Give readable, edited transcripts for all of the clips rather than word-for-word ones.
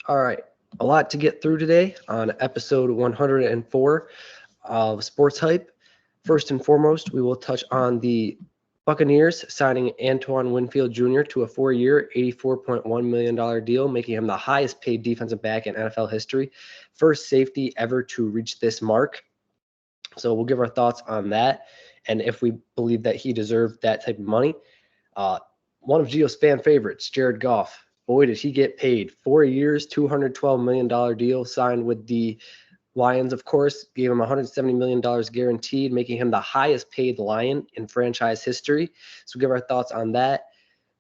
All right, a lot to get through today on episode 104 of Sports Hype. First and foremost, we will touch on the Buccaneers signing Antoine Winfield Jr. to a 4-year, $84.1 million deal, making him the highest paid defensive back in NFL history. First safety ever to reach this mark. So we'll give our thoughts on that and if we believe that he deserved that type of money. One of Gio's fan favorites, Jared Goff. Boy, did he get paid. 4 years, $212 million deal signed with the Lions, of course, gave him $170 million guaranteed, making him the highest paid Lion in franchise history. So we'll give our thoughts on that.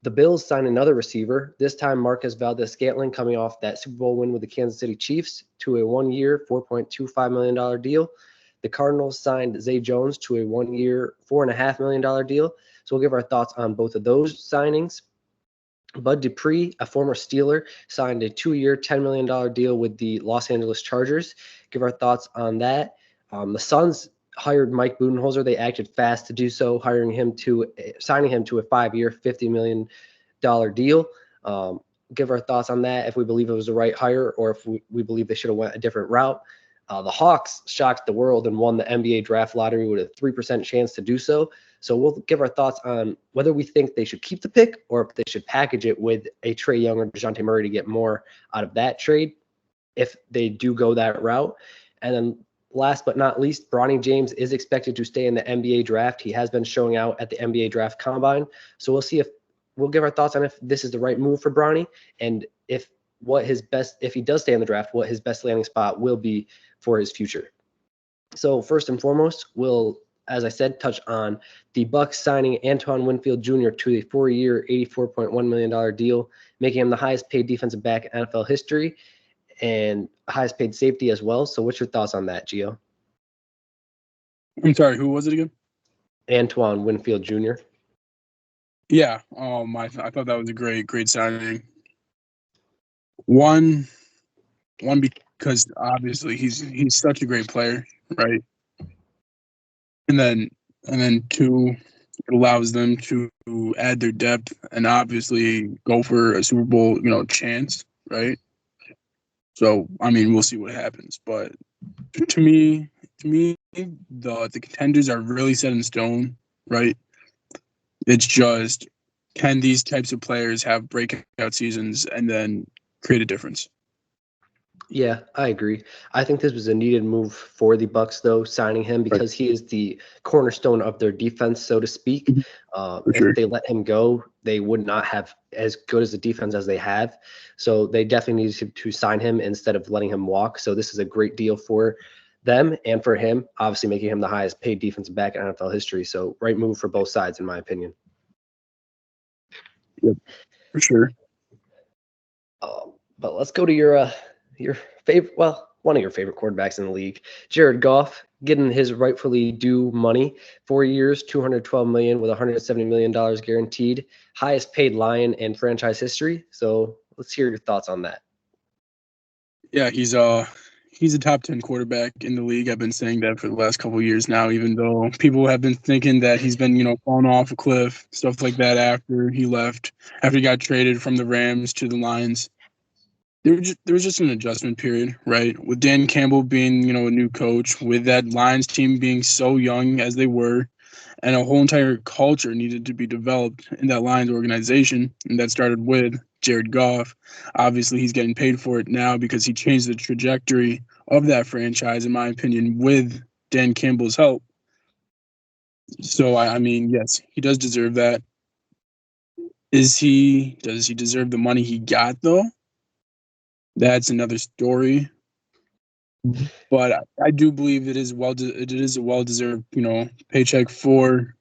The Bills signed another receiver, this time Marquez Valdez-Scantling, coming off that Super Bowl win with the Kansas City Chiefs, to a 1-year, $4.25 million deal. The Cardinals signed Zay Jones to a 1-year, $4.5 million deal. So we'll give our thoughts on both of those signings. Bud Dupree, a former Steeler, signed a 2-year, $10 million deal with the Los Angeles Chargers. Give our thoughts on that. The Suns hired Mike Budenholzer. They acted fast to do so, signing him to a 5-year, $50 million deal. Give our thoughts on that, if we believe it was the right hire or if we believe they should have went a different route. The Hawks shocked the world and won the NBA draft lottery with a 3% chance to do so. So we'll give our thoughts on whether we think they should keep the pick or if they should package it with a Trae Young or DeJounte Murray to get more out of that trade if they do go that route. And then last but not least, Bronny James is expected to stay in the NBA draft. He has been showing out at the NBA draft combine. So we'll see if we'll give our thoughts on if this is the right move for Bronny and if he does stay in the draft, what his best landing spot will be for his future. So first and foremost, we'll, as I said, touch on the Bucs signing Antoine Winfield Jr. to a 4-year, $84.1 million deal, making him the highest paid defensive back in NFL history and highest paid safety as well. So what's your thoughts on that, Gio? I'm sorry, who was it again? Antoine Winfield Jr. Yeah, I thought that was a great signing. One because obviously he's such a great player, right? And then two, it allows them to add their depth and obviously go for a Super Bowl, chance, right? So I mean, we'll see what happens. But to me, the contenders are really set in stone, right? It's just, can these types of players have breakout seasons and then create a difference? Yeah, I agree. I think this was a needed move for the Bucs, though, signing him Right. because he is the cornerstone of their defense, so to speak. For If sure. they let him go, they would not have as good as a defense as they have. So they definitely needed to sign him instead of letting him walk. So this is a great deal for them and for him, obviously making him the highest paid defensive back in NFL history. So right move for both sides, in my opinion. Yep, for sure. But let's go to your favorite, well, one of your favorite quarterbacks in the league, Jared Goff, getting his rightfully due money. 4 years, $212 million with $170 million guaranteed, highest paid Lion in franchise history. So let's hear your thoughts on that. Yeah, he's a top 10 quarterback in the league. I've been saying that for the last couple of years now, even though people have been thinking that he's been, falling off a cliff, stuff like that after he left, after he got traded from the Rams to the Lions. There was just an adjustment period, right? With Dan Campbell being, a new coach, with that Lions team being so young as they were, and a whole entire culture needed to be developed in that Lions organization, and that started with Jared Goff. Obviously, he's getting paid for it now because he changed the trajectory of that franchise, in my opinion, with Dan Campbell's help. So, I mean, yes, he does deserve that. Does he deserve the money he got, though? That's another story. But I do believe it is a well-deserved, paycheck for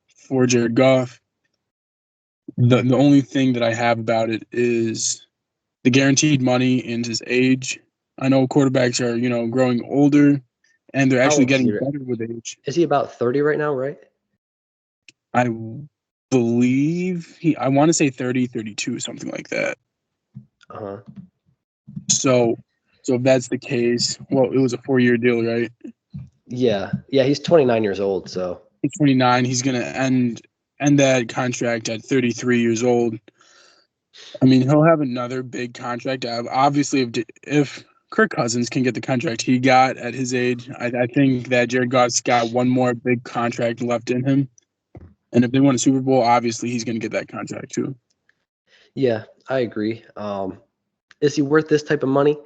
Jared Goff. The only thing that I have about it is the guaranteed money and his age. I know quarterbacks are, growing older, and they're How actually old is he? getting better with age. Is he about 30 right now, right? I believe I want to say 30, 32, something like that. Uh-huh. So if that's the case, well, it was a 4-year deal, right? Yeah. Yeah, he's 29 years old, so. He's 29. He's going to end that contract at 33 years old. I mean, he'll have another big contract. Obviously, if Kirk Cousins can get the contract he got at his age, I think that Jared Goff's got one more big contract left in him. And if they win a Super Bowl, obviously he's going to get that contract too. Yeah, I agree. Is he worth this type of money?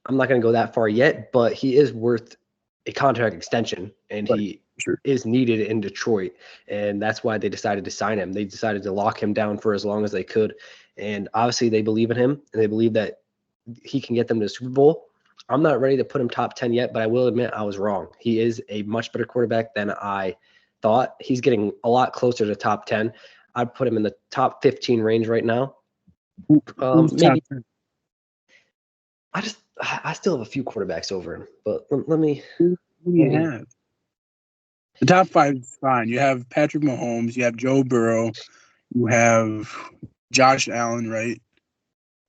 I'm not going to go that far yet, but he is worth a contract extension, and Right. he Sure. is needed in Detroit, and that's why they decided to sign him. They decided to lock him down for as long as they could, and obviously they believe in him, and they believe that he can get them to the Super Bowl. I'm not ready to put him top 10 yet, but I will admit I was wrong. He is a much better quarterback than I thought. He's getting a lot closer to top 10. I'd put him in the top 15 range right now. Who's Maybe top 10? I still have a few quarterbacks over him, but let me. Who do you have? The top 5 is fine. You have Patrick Mahomes. You have Joe Burrow. You have Josh Allen, right?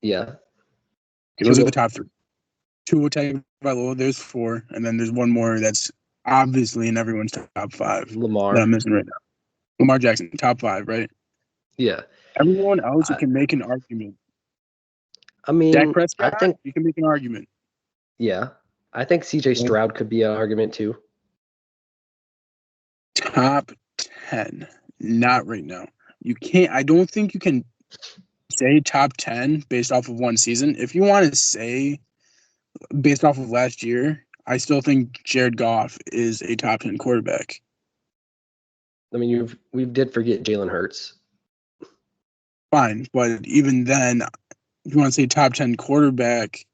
Yeah. Okay, those are Tua. the top 3. Tua Tagovailoa, there's 4, and then there's one more that's obviously in everyone's top 5 Lamar. that I'm missing right now. Lamar Jackson, top 5, right? Yeah. Everyone else, you can make an argument. I mean, Dak Prescott, I think, you can make an argument. yeah. I think CJ Stroud could be an argument too. Top 10, not right now. You can't. I don't think you can say top 10 based off of one season. If you want to say based off of last year, I still think Jared Goff is a top 10 quarterback. I mean, we did forget Jalen Hurts. Fine, but even then, if you want to say top 10 quarterback,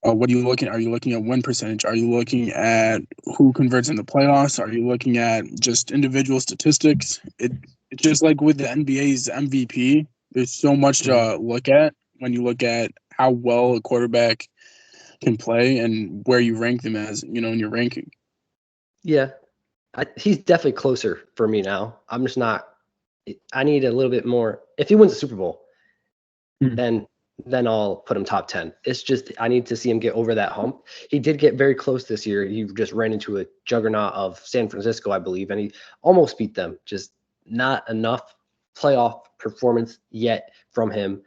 what are you looking at? Are you looking at win percentage? Are you looking at who converts in the playoffs? Are you looking at just individual statistics? It's just like with the NBA's MVP. There's so much to look at when you look at how well a quarterback can play and where you rank them as, in your ranking. Yeah. He's definitely closer for me now. I'm just not. I need a little bit more. If he wins the Super Bowl, then I'll put him top 10. It's just I need to see him get over that hump. He did get very close this year. He just ran into a juggernaut of San Francisco, I believe, and he almost beat them. Just not enough playoff performance yet from him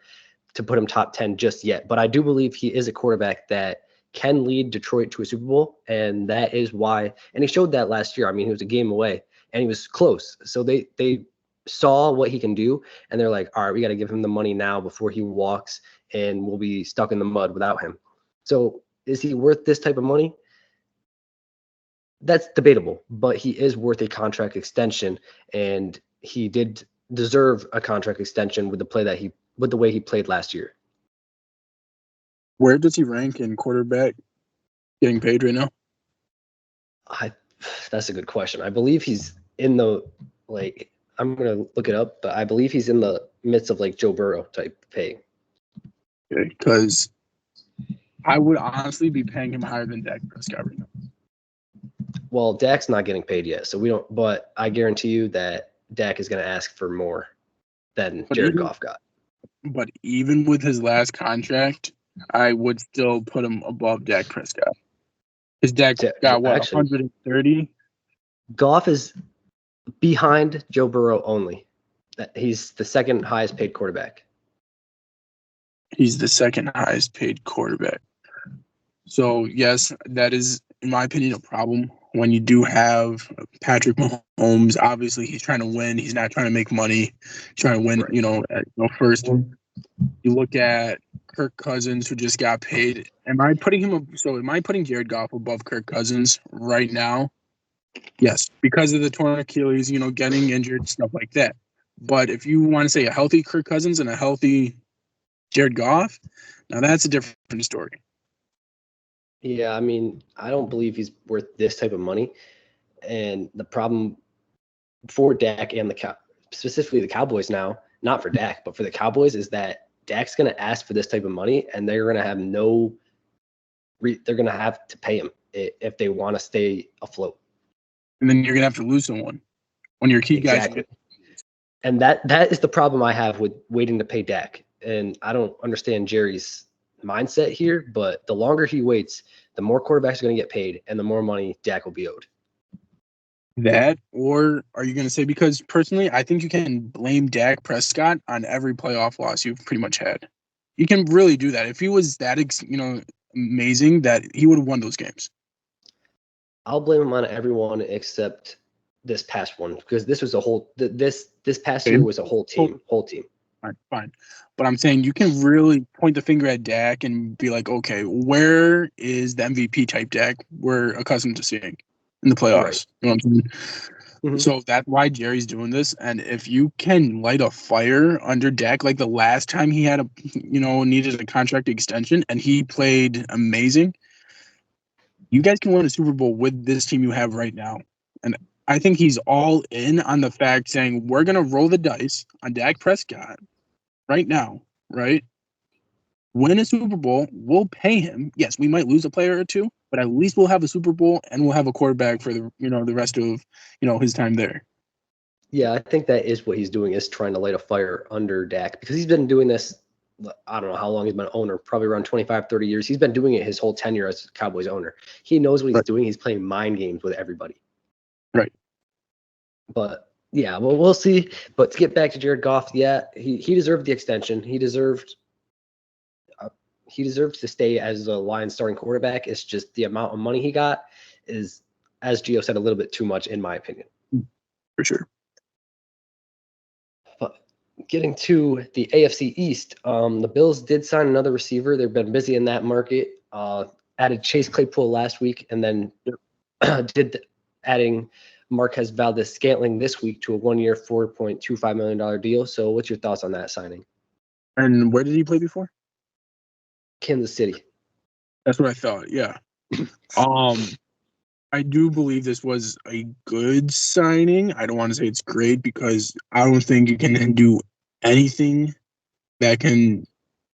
to put him top 10 just yet. But I do believe he is a quarterback that can lead Detroit to a Super Bowl, and that is why. And he showed that last year. I mean, he was a game away, and he was close. So they saw what he can do, and they're like, all right, we got to give him the money now before he walks, and we'll be stuck in the mud without him. So is he worth this type of money? That's debatable, but he is worth a contract extension, and he did deserve a contract extension with the way he played last year. Where does he rank in quarterback getting paid right now? That's a good question. I believe he's in the I'm gonna look it up, but I believe he's in the midst of Joe Burrow type pay. Okay, because I would honestly be paying him higher than Dak Prescott right now. Well, Dak's not getting paid yet, so we don't. But I guarantee you that Dak is going to ask for more than Jared Goff got. But even with his last contract, I would still put him above Dak Prescott. His Dak got what, 130? Goff is behind Joe Burrow only. He's the second highest paid quarterback. He's the second highest paid quarterback. So, yes, that is, in my opinion, a problem when you do have Patrick Mahomes. Obviously, he's trying to win. He's not trying to make money. He's trying to win, right. First. You look at Kirk Cousins, who just got paid. Am I putting Jared Goff above Kirk Cousins right now? Yes, because of the torn Achilles, getting injured, stuff like that. But if you want to say a healthy Kirk Cousins and a healthy Jared Goff, now that's a different story. Yeah, I mean, I don't believe he's worth this type of money. And the problem for Dak and specifically the Cowboys now, not for Dak, but for the Cowboys, is that Dak's going to ask for this type of money, and they're going to have they're going to have to pay him if they want to stay afloat. And then you're going to have to lose someone when your key guys. And that is the problem I have with waiting to pay Dak. And I don't understand Jerry's mindset here, but the longer he waits, the more quarterbacks are going to get paid and the more money Dak will be owed. That, or are you going to say, because personally, I think you can blame Dak Prescott on every playoff loss you've pretty much had. You can really do that. If he was that, amazing, that he would have won those games. I'll blame him on everyone except this past one because this was a whole this past year was a whole team. Fine. But I'm saying you can really point the finger at Dak and be like, okay, where is the MVP type Dak we're accustomed to seeing in the playoffs? Right. You know what I'm saying? Mhm. So that's why Jerry's doing this. And if you can light a fire under Dak, like the last time he had needed a contract extension and he played amazing, you guys can win a Super Bowl with this team you have right now. And I think he's all in on the fact saying, we're going to roll the dice on Dak Prescott right now, right? Win a Super Bowl, we'll pay him. Yes, we might lose a player or two, but at least we'll have a Super Bowl and we'll have a quarterback for the rest of his time there. Yeah, I think that is what he's doing, is trying to light a fire under Dak because he's been doing this. I don't know how long he's been owner, probably around 25, 30 years. He's been doing it his whole tenure as Cowboys owner. He knows what he's doing. He's playing mind games with everybody. Right. But yeah, well, we'll see. But to get back to Jared Goff, yeah, he deserved the extension. He deserved to stay as the Lions starting quarterback. It's just the amount of money he got is, as Gio said, a little bit too much in my opinion. For sure. But getting to the AFC East, the Bills did sign another receiver. They've been busy in that market. Added Chase Claypool last week, and then adding Marquez Valdez-Scantling this week to a 1-year, $4.25 million deal. So what's your thoughts on that signing? And where did he play before? Kansas City. That's what I thought. Yeah. I do believe this was a good signing. I don't want to say it's great because I don't think you can do anything that can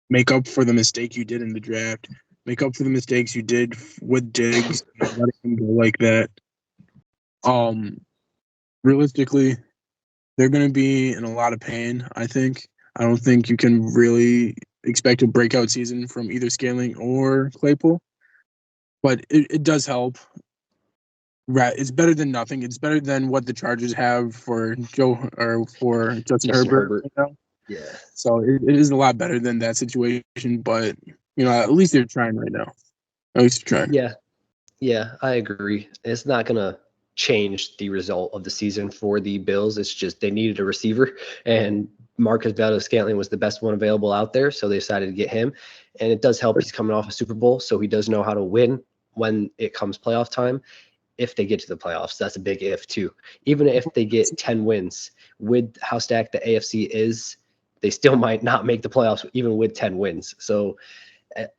make up for the mistake you did in the draft, make up for the mistakes you did with Diggs, letting him go like that. Realistically, they're going to be in a lot of pain, I think. I don't think you can really expect a breakout season from either Scaling or Claypool, but it does help. Right, it's better than nothing. It's better than what the Chargers have for Justin Herbert. Yeah. So it is a lot better than that situation, but at least they're trying right now. At least they're trying. Yeah, I agree. It's not gonna change the result of the season for the Bills. It's just they needed a receiver, and Marcus Valdez-Scantling was the best one available out there, so they decided to get him. And it does help. He's coming off a Super Bowl, so he does know how to win when it comes playoff time. If they get to the playoffs, that's a big if too. Even if they get 10 wins, with how stacked the AFC is, they still might not make the playoffs even with 10 wins. So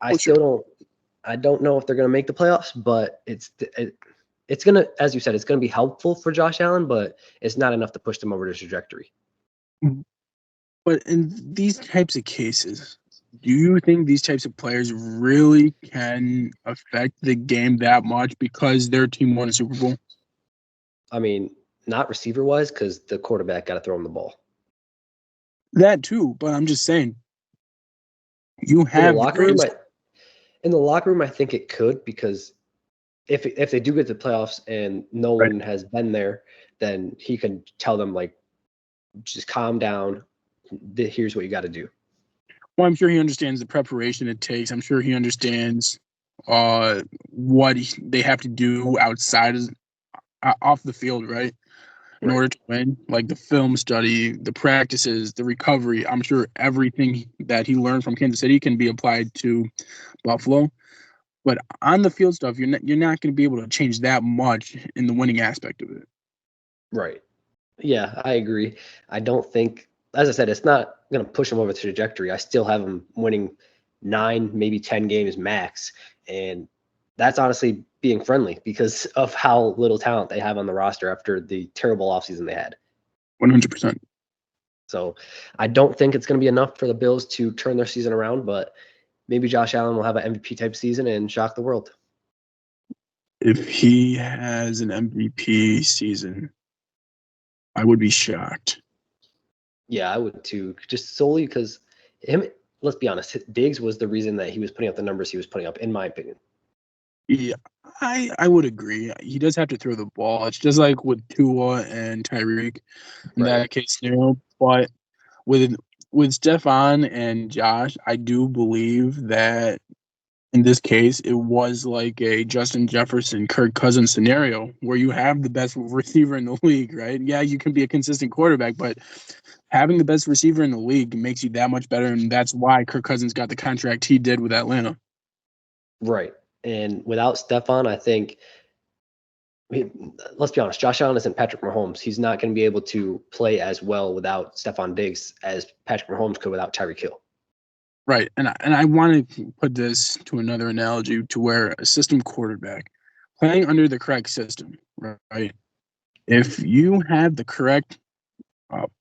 I don't know if they're going to make the playoffs, but it's going to, as you said, it's going to be helpful for Josh Allen, but it's not enough to push them over the trajectory. But in these types of cases, do you think these types of players really can affect the game that much because their team won a Super Bowl? I mean, not receiver-wise, because the quarterback got to throw him the ball. That too, but I'm just saying, you have in the locker room. I think it could, because if they do get to the playoffs and no one has been there, then he can tell them, like, just calm down. Here's what you got to do. Well, I'm sure he understands the preparation it takes. I'm sure he understands what they have to do outside off the field, right? In order to win, like the film study, the practices, the recovery. I'm sure everything that he learned from Kansas City can be applied to Buffalo. But on the field stuff, you're not going to be able to change that much in the winning aspect of it. Right. Yeah, I agree. I don't think, as I said, it's not going to push them over the trajectory. I still have them winning 9, maybe 10 games max. And that's honestly being friendly because of how little talent they have on the roster after the terrible offseason they had. 100%. So I don't think it's going to be enough for the Bills to turn their season around, but maybe Josh Allen will have an MVP type season and shock the world. If he has an MVP season, I would be shocked. Yeah, I would too, just solely because let's be honest, Diggs was the reason that he was putting up the numbers he was putting up, in my opinion. Yeah, I would agree. He does have to throw the ball. It's just like with Tua and Tyreek in Right. that case scenario. But with Stephon and Josh, I do believe that in this case, it was like a Justin Jefferson, Kirk Cousins scenario where you have the best receiver in the league, right? Yeah, you can be a consistent quarterback, but having the best receiver in the league makes you that much better, and that's why Kirk Cousins got the contract he did with Atlanta. Right. And without Stephon, I think let's be honest, Josh Allen isn't Patrick Mahomes. He's not going to be able to play as well without Stephon Diggs as Patrick Mahomes could without Tyreek Hill. Right, and I want to put this to another analogy to where a system quarterback playing under the correct system, right? If you have the correct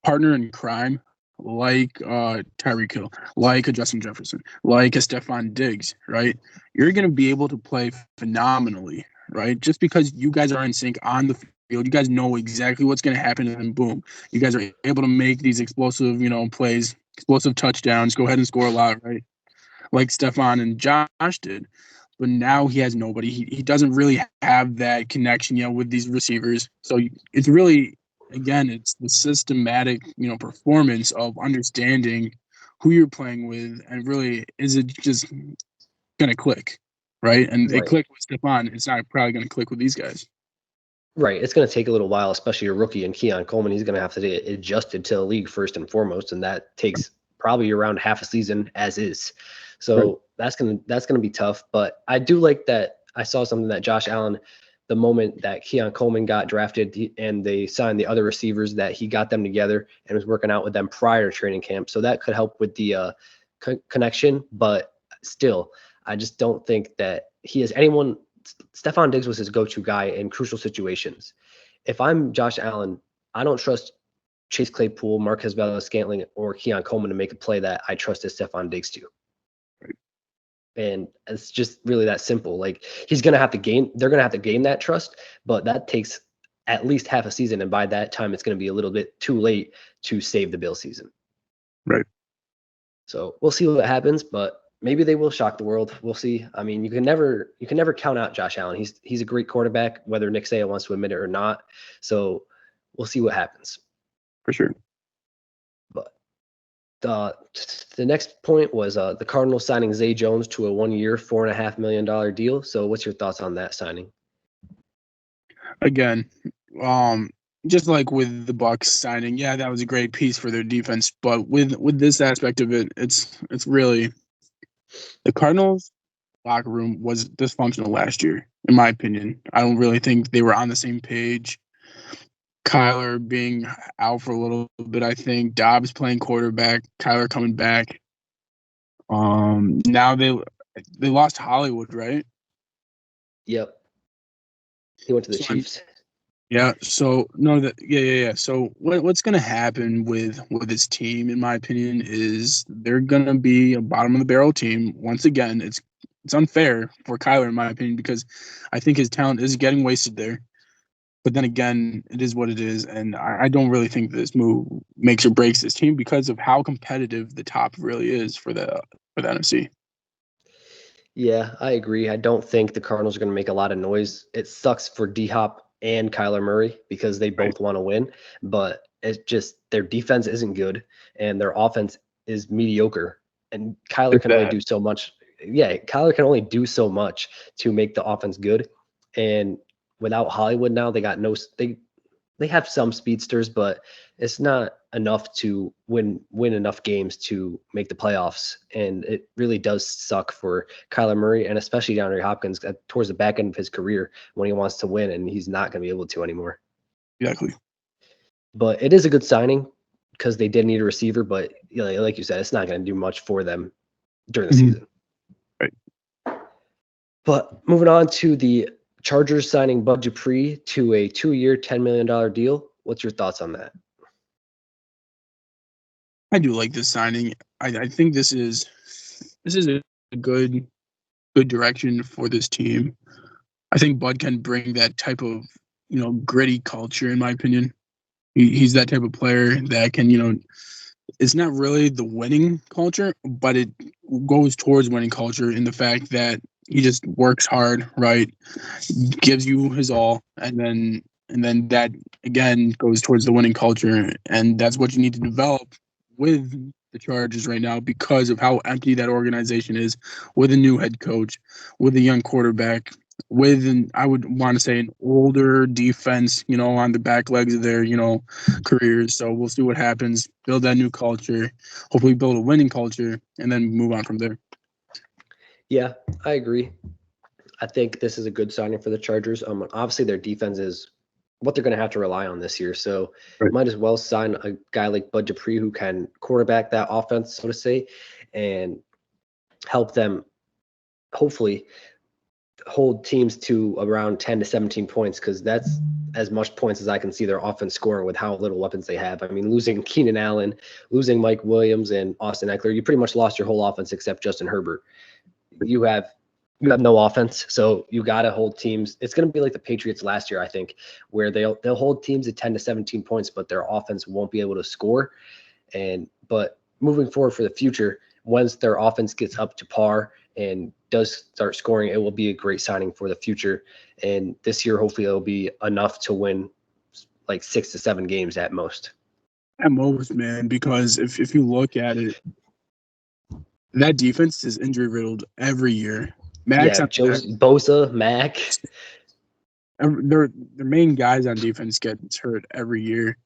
partner in crime, like Tyreek Hill, like a Justin Jefferson, like a Stephon Diggs, right? You're going to be able to play phenomenally, right? Just because you guys are in sync on the field, you guys know exactly what's going to happen, and then boom, you guys are able to make these explosive, plays, explosive touchdowns, go ahead and score a lot, right? Like Stephon and Josh did. But now he has nobody. He doesn't really have that connection yet with these receivers. So it's really, again, it's the systematic, performance of understanding who you're playing with, and really, is it just gonna click, right? And it Right. clicked with Stephon. It's not probably gonna click with these guys. Right. It's going to take a little while, especially a rookie and Keon Coleman. He's going to have to get adjusted to the league first and foremost, and that takes probably around half a season as is. Right. So that's gonna be tough. But I do like that. I saw something that Josh Allen, the moment that Keon Coleman got drafted and they signed the other receivers, that he got them together and was working out with them prior to training camp. So that could help with the connection. But still, I just don't think that he has anyone. Stephon Diggs was his go-to guy in crucial situations. If I'm Josh Allen, I don't trust Chase Claypool, Marquez Valdes-Scantling, or Keon Coleman to make a play that I trusted Stephon Diggs to. Right. And it's just really that simple. Like they're gonna have to gain that trust, but that takes at least half a season, and by that time, it's gonna be a little bit too late to save the Bill season. Right. So we'll see what happens, but maybe they will shock the world. We'll see. I mean, you can never count out Josh Allen. He's a great quarterback, whether Nick Saban wants to admit it or not. So we'll see what happens. For sure. But the next point was the Cardinals signing Zay Jones to a 1-year, $4.5 million deal. So what's your thoughts on that signing? Again, just like with the Bucks signing, yeah, that was a great piece for their defense. But with this aspect of it, it's really the Cardinals locker room was dysfunctional last year, in my opinion. I don't really think they were on the same page. Kyler being out for a little bit, I think. Dobbs playing quarterback, Kyler coming back. Now they lost Hollywood, right? Yep, he went to the So Chiefs. yeah. So no, yeah. So what's gonna happen with this team, in my opinion, is they're gonna be a bottom of the barrel team once again. It's unfair for Kyler, in my opinion, because I think his talent is getting wasted there. But then again, it is what it is, and I don't really think this move makes or breaks this team because of how competitive the top really is for the NFC. Yeah, I agree. I don't think the Cardinals are going to make a lot of noise. It sucks for D Hop and Kyler Murray because they Right. both want to win, but it's just their defense isn't good and their offense is mediocre. And Kyler It's can only bad. do so much. Yeah, Kyler can only do so much to make the offense good. And without Hollywood now, they got no they have some speedsters, but it's not enough to win enough games to make the playoffs. And it really does suck for Kyler Murray and especially DeAndre Hopkins towards the back end of his career when he wants to win and he's not going to be able to anymore. Exactly. But it is a good signing because they did need a receiver, but like you said, it's not going to do much for them during the Mhm. season. Right. But moving on to the Chargers signing Bud Dupree to a 2-year, $10 million deal. What's your thoughts on that? I do like this signing. I think this is a good direction for this team. I think Bud can bring that type of gritty culture, in my opinion. He's that type of player that can it's not really the winning culture, but it goes towards winning culture in the fact that He just works hard, right? Gives you his all, and then that again goes towards the winning culture, and that's what you need to develop with the Chargers right now because of how empty that organization is, with a new head coach, with a young quarterback, with I would want to say an older defense, on the back legs of their, careers. So we'll see what happens. Build that new culture, hopefully build a winning culture, and then move on from there. Yeah, I agree. I think this is a good signing for the Chargers. Obviously their defense is what they're going to have to rely on this year. So Right. might as well sign a guy like Bud Dupree who can quarterback that offense, so to say, and help them hopefully hold teams to around 10 to 17 points, because that's as much points as I can see their offense scoring with how little weapons they have. I mean, losing Keenan Allen, losing Mike Williams and Austin Eckler, you pretty much lost your whole offense except Justin Herbert. You have no offense, so you got to hold teams. It's going to be like the Patriots last year, I think, where they'll hold teams at 10 to 17 points, but their offense won't be able to score. But moving forward for the future, once their offense gets up to par and does start scoring, it will be a great signing for the future. And this year, hopefully, it'll be enough to win like 6 to 7 games at most. At most, man, because if you look at it, that defense is injury riddled every year. Max, Yeah, Bosa, Mac. their main guys on defense get hurt every year.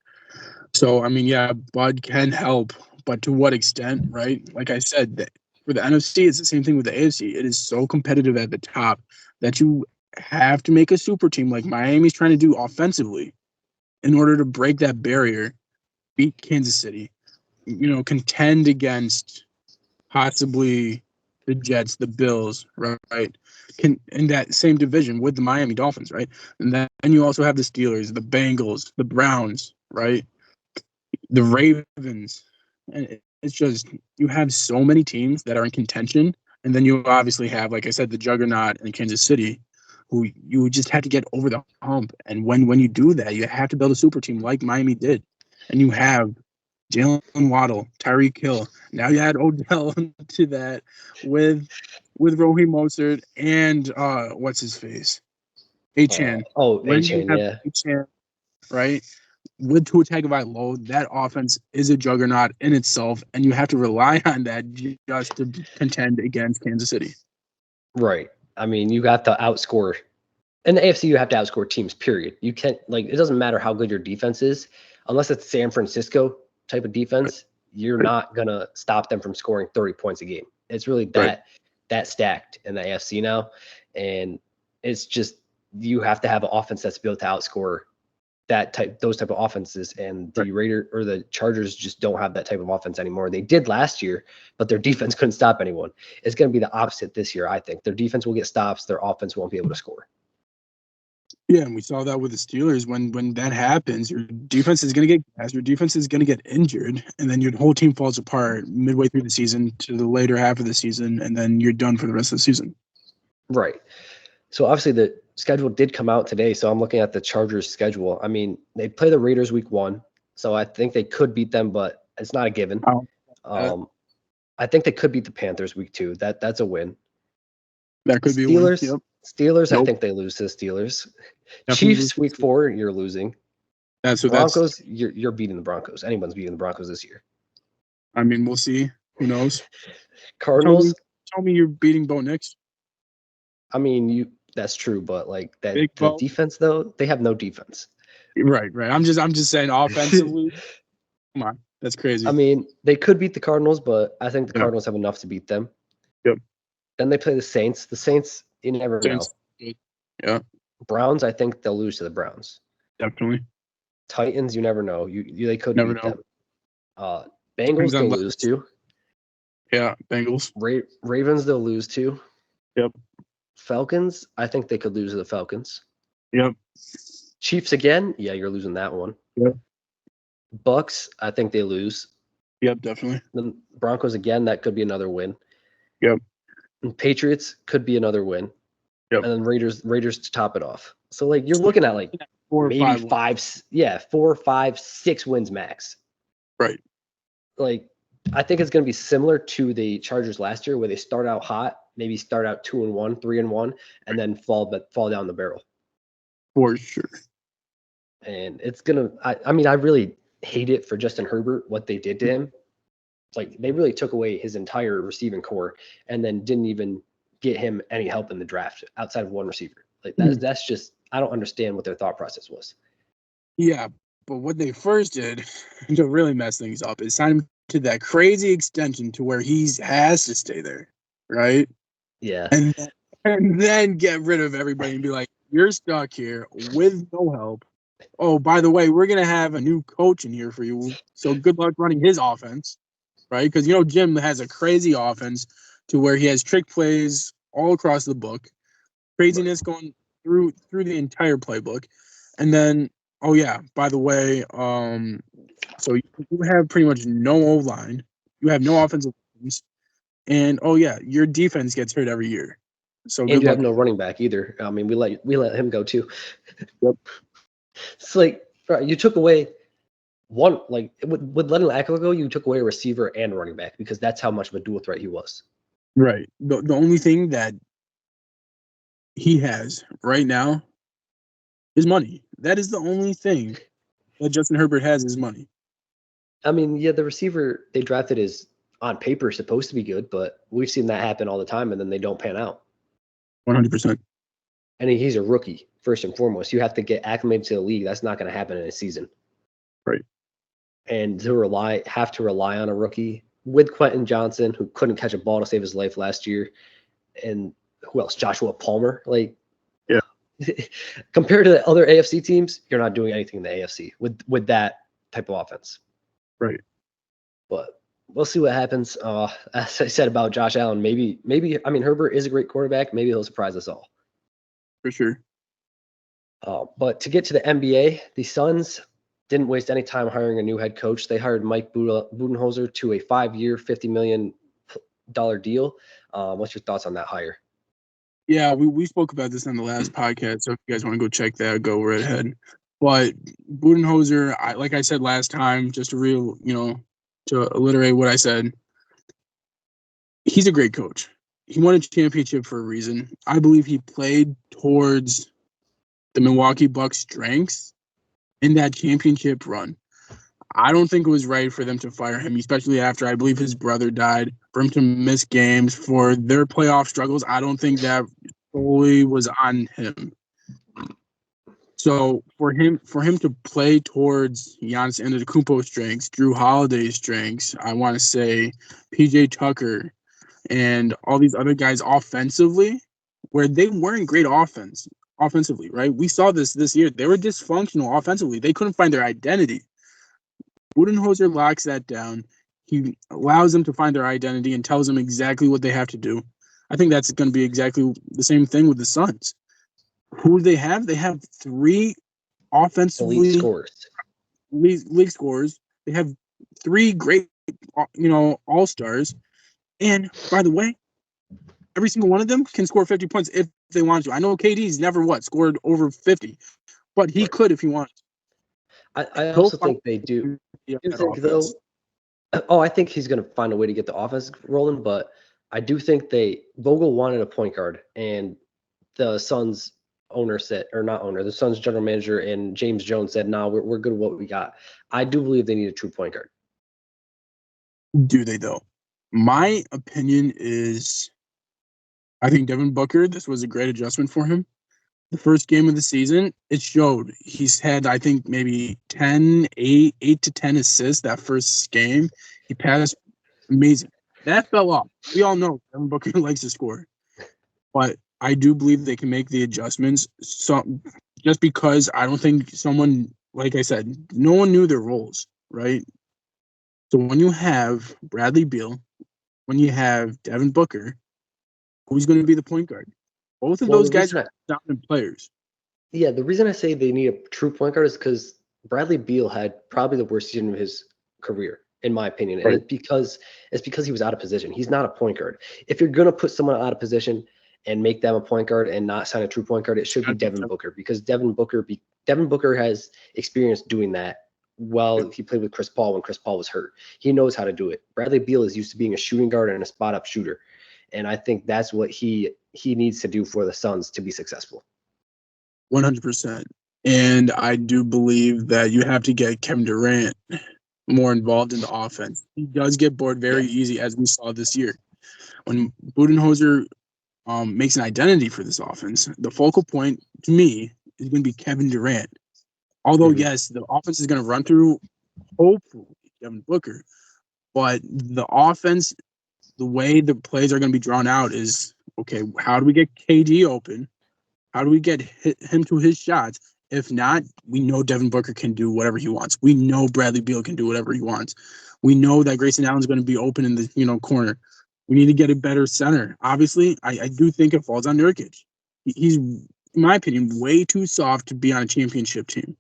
So I mean, yeah, Bud can help, but to what extent, right? Like I said, for the NFC, it's the same thing with the AFC. It is so competitive at the top that you have to make a super team like Miami's trying to do offensively in order to break that barrier, beat Kansas City, contend against possibly the Jets, the Bills, right? In that same division with the Miami Dolphins, right? And then you also have the Steelers, the Bengals, the Browns, right? The Ravens. And it's just, you have so many teams that are in contention. And then you obviously have, like I said, the juggernaut in Kansas City, who you just have to get over the hump. And when you do that, you have to build a super team like Miami did. And you have Jalen Waddle, Tyreek Hill. Now you add Odell to that with Raheem Mostert and what's his face? Achan. Achan, yeah. Achan, right? With Tua Tagovailoa, that offense is a juggernaut in itself, and you have to rely on that just to contend against Kansas City. Right. I mean, you got to outscore. In the AFC, you have to outscore teams, period. You can't, it doesn't matter how good your defense is, unless it's San Francisco type of defense, you're not going to stop them from scoring 30 points a game. It's really that stacked in the AFC now. And it's just, you have to have an offense that's built to outscore those type of offenses, and the Chargers just don't have that type of offense anymore. They did last year, but their defense couldn't stop anyone. It's going to be the opposite this year, I think. Their defense will get stops, their offense won't be able to score. Yeah, and we saw that with the Steelers. When that happens, your defense is going to get gassed, your defense is going to get injured, and then your whole team falls apart midway through the season to the later half of the season, and then you're done for the rest of the season. Right. So obviously the schedule did come out today, so I'm looking at the Chargers schedule. I mean, they play the Raiders week 1, so I think they could beat them, but it's not a given. I think they could beat the Panthers week 2. That's a win. That could be a win. Yep. Steelers, nope. I think they lose to the Steelers. Definitely Chiefs week 4, you're losing. Broncos, you're beating the Broncos. Anyone's beating the Broncos this year. I mean, we'll see. Who knows? Cardinals. Tell me you're beating Bo Nix. I mean, that's true, but the defense though, they have no defense. Right. I'm just saying offensively. Come on, that's crazy. I mean, they could beat the Cardinals, but I think the Cardinals have enough to beat them. Yep. Then they play the Saints. The Saints, you never know. Yeah. Browns, I think they'll lose to the Browns. Definitely. Titans, you never know. They could never beat know. Them. Bengals, they'll lose to. Yeah, Bengals. Ravens, they'll lose to. Yep. Falcons, I think they could lose to the Falcons. Yep. Chiefs again, yeah, you're losing that one. Yep. Bucks, I think they lose. Yep, definitely. Then Broncos again, that could be another win. Yep. And Patriots could be another win. Yep. And then Raiders to top it off. So you're looking at maybe 4, 5, 6 wins max. Right. I think it's going to be similar to the Chargers last year, where they start out hot maybe start out 2-1, 3-1, and then fall down the barrel. For sure. And it's gonna. I mean, I really hate it for Justin Herbert what they did to him. Like they really took away his entire receiving core, and then didn't even get him any help in the draft outside of one receiver. Like that's just, I don't understand what their thought process was. Yeah, but what they first did to really mess things up is sign him to that crazy extension to where he has to stay there, right? Yeah. And then get rid of everybody and be like, you're stuck here with no help. Oh, by the way, we're going to have a new coach in here for you. So good luck running his offense, right? Because, Jim has a crazy offense to where he has trick plays all across the book, craziness going through the entire playbook. And then, oh, yeah, by the way, so you have pretty much no O-line. You have no offensive lines. And, oh, yeah, your defense gets hurt every year. So and good you luck. have no running back either. I mean, we let him go too. Yep. It's like, you took away one, like with letting Eckler go, you took away a receiver and a running back because that's how much of a dual threat he was. Right. The only thing that he has right now is money. That is the only thing that Justin Herbert has is money. I mean, yeah, the receiver they drafted is on paper supposed to be good, but we've seen that happen all the time, and then they don't pan out. 100%. And he's a rookie, first and foremost. You have to get acclimated to the league. That's not going to happen in a season. Right. And to have to rely on a rookie with Quentin Johnson, who couldn't catch a ball to save his life last year, and who else? Joshua Palmer. Like, yeah. Compared to the other AFC teams, you're not doing anything in the AFC with that type of offense. Right. But we'll see what happens. As I said about Josh Allen, maybe. I mean, Herbert is a great quarterback. Maybe he'll surprise us all. For sure. But to get to the NBA, the Suns didn't waste any time hiring a new head coach. They hired Mike Budenholzer to a 5-year, $50 million deal. What's your thoughts on that hire? Yeah, we spoke about this on the last podcast, so if you guys want to go check that, go right ahead. But Budenholzer, like I said last time, just to to alliterate what I said, he's a great coach. He won a championship for a reason. I believe he played towards the Milwaukee Bucks' strengths in that championship run. I don't think it was right for them to fire him, especially after I believe his brother died, for him to miss games for their playoff struggles. I don't think that fully was on him. So for him to play towards Giannis Antetokounmpo's strengths, Drew Holiday's strengths, I want to say PJ Tucker and all these other guys offensively, where they weren't great offensively, right? We saw this year. They were dysfunctional offensively. They couldn't find their identity. Budenholzer locks that down. He allows them to find their identity and tells them exactly what they have to do. I think that's going to be exactly the same thing with the Suns. Who do they have? They have 3 offensively elite scorers. League scorers. They have 3 great, all-stars. And by the way, every single one of them can score 50 points if they want to. I know KD's never scored over 50, but he could if he wanted. I also think they do. I think he's going to find a way to get the offense rolling, but I do think Vogel wanted a point guard, and the Suns the Suns general manager and James Jones said, "No, we're good with what we got." I do believe they need a true point guard. Do they though? My opinion is, I think Devin Booker, this was a great adjustment for him. The first game of the season, it showed. He's had, I think, maybe 8 to 10 assists that first game. He passed amazing. That fell off. We all know Devin Booker likes to score. But I do believe they can make the adjustments. So just because I don't think someone, like I said, no one knew their roles, right? So when you have Bradley Beal, when you have Devin Booker, who's going to be the point guard? Both of those guys are dominant players. Yeah, the reason I say they need a true point guard is because Bradley Beal had probably the worst season of his career, in my opinion. Right. And it's because he was out of position. He's not a point guard. If you're going to put someone out of position and make them a point guard and not sign a true point guard, it should be Devin Booker, because Devin Booker has experience doing that. Well, he played with Chris Paul when Chris Paul was hurt. He knows how to do it. Bradley Beal is used to being a shooting guard and a spot-up shooter. And I think that's what he needs to do for the Suns to be successful. 100%. And I do believe that you have to get Kevin Durant more involved in the offense. He does get bored very easy, as we saw this year. When Budenholzer makes an identity for this offense, the focal point, to me, is going to be Kevin Durant. Although, yes, the offense is going to run through, hopefully, Devin Booker. But the offense, the way the plays are going to be drawn out is, okay, how do we get KD open? How do we get him to his shots? If not, we know Devin Booker can do whatever he wants. We know Bradley Beal can do whatever he wants. We know that Grayson Allen's going to be open in the corner. We need to get a better center. Obviously, I do think it falls on Nurkic. He's, in my opinion, way too soft to be on a championship team.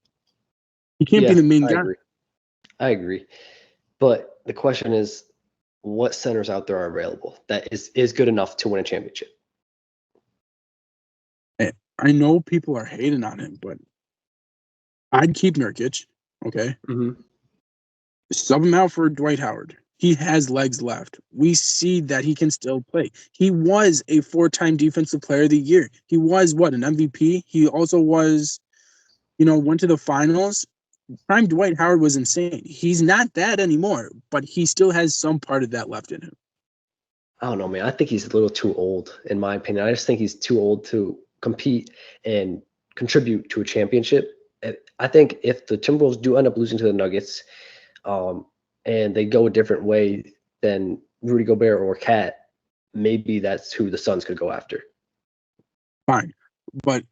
He can't be the main guy. I agree. But the question is, what centers out there are available that is good enough to win a championship? I know people are hating on him, but I'd keep Nurkic, okay? Sub him out for Dwight Howard. He has legs left. We see that he can still play. He was a 4-time Defensive Player of the Year. He was, an MVP? He also was, went to the finals. Prime Dwight Howard was insane. He's not that anymore, but he still has some part of that left in him. I don't know, man. I think he's a little too old, in my opinion. I just think he's too old to compete and contribute to a championship. I think if the Timberwolves do end up losing to the Nuggets, and they go a different way than Rudy Gobert or Cat, maybe that's who the Suns could go after. Fine, but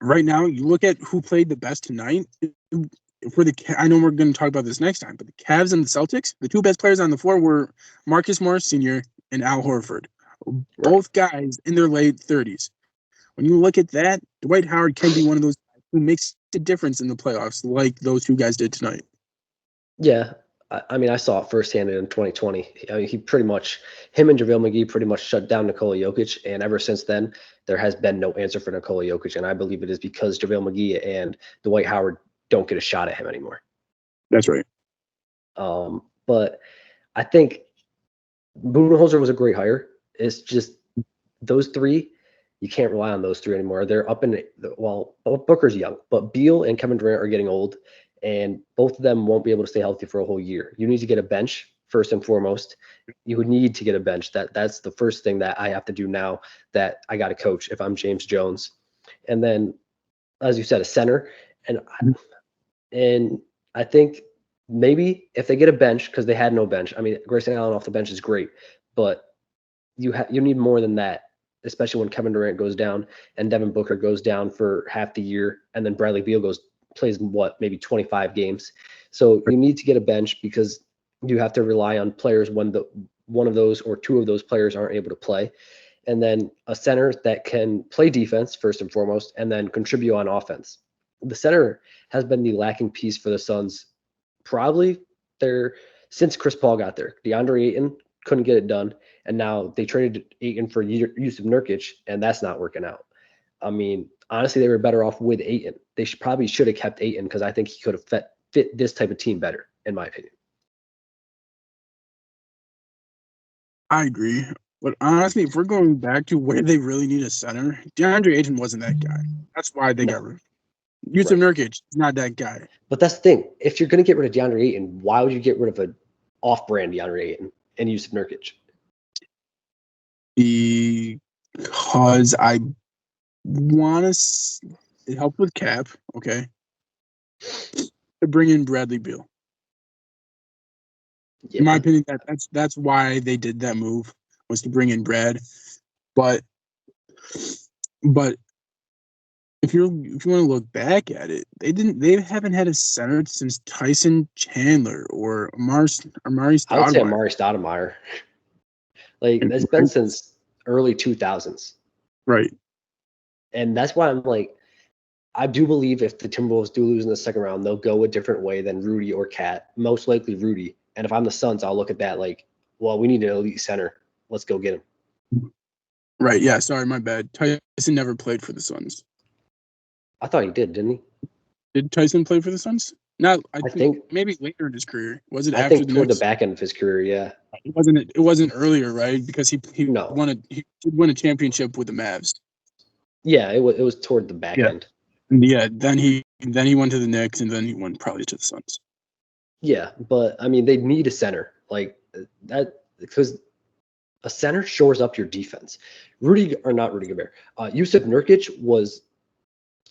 right now you look at who played the best tonight. I know we're going to talk about this next time, but the Cavs and the Celtics, the two best players on the floor were Marcus Morris Sr. and Al Horford, both guys in their late 30s. When you look at that, Dwight Howard can be one of those guys who makes a difference in the playoffs, like those two guys did tonight. Yeah, I mean, I saw it firsthand in 2020. I mean, him and JaVale McGee pretty much shut down Nikola Jokic, and ever since then, there has been no answer for Nikola Jokic, and I believe it is because JaVale McGee and Dwight Howard don't get a shot at him anymore. That's right. But I think Budenholzer was a great hire. It's just those three, you can't rely on those three anymore. They're up in Booker's young, but Beal and Kevin Durant are getting old, and both of them won't be able to stay healthy for a whole year. You need to get a bench first and foremost. You would need to get a bench. That's the first thing that I have to do now that I got to coach if I'm James Jones. And then, as you said, a center. And I think maybe if they get a bench, because they had no bench. I mean, Grayson Allen off the bench is great, but you need more than that, especially when Kevin Durant goes down and Devin Booker goes down for half the year, and then Bradley Beal plays maybe 25 games. So you need to get a bench because you have to rely on players when one of those or two of those players aren't able to play. And then a center that can play defense first and foremost, and then contribute on offense. The center has been the lacking piece for the Suns probably since Chris Paul got there. DeAndre Ayton couldn't get it done, and now they traded Ayton for Jusuf Nurkic, and that's not working out. I mean, honestly, they were better off with Ayton. They probably should have kept Ayton because I think he could have fit this type of team better, in my opinion. I agree. But honestly, if we're going back to where they really need a center, DeAndre Ayton wasn't that guy. That's why they got rid of him. Jusuf Nurkic is not that guy. But that's the thing. If you're going to get rid of DeAndre Ayton, why would you get rid of an off-brand DeAndre Ayton and Jusuf Nurkic? Because I want to help with cap, okay, to bring in Bradley Beal. Yeah. In my opinion, that's why they did that move, was to bring in Brad. But if you want to look back at it, they haven't had a center since Tyson Chandler or Amari Stoudemire. I would say Amari Stoudemire. Like, that's been since early 2000s. Right. And that's why I'm like, I do believe if the Timberwolves do lose in the second round, they'll go a different way than Rudy or Cat. Most likely Rudy. And if I'm the Suns, I'll look at that like, well, we need an elite center. Let's go get him. Right. Yeah. Sorry, my bad. Tyson never played for the Suns. I thought he did, didn't he? Did Tyson play for the Suns? Not, I I think think maybe later in his career. Was it I after think the toward the Knicks? back end of his career, yeah. It wasn't earlier, right? Because he No. he did win a championship with the Mavs. Yeah, it was toward the back Yeah. end. Yeah. Then he went to the Knicks, and then he went probably to the Suns. Yeah, but I mean, they need a center like that because a center shores up your defense. Not Rudy Gobert. Yusuf Nurkic was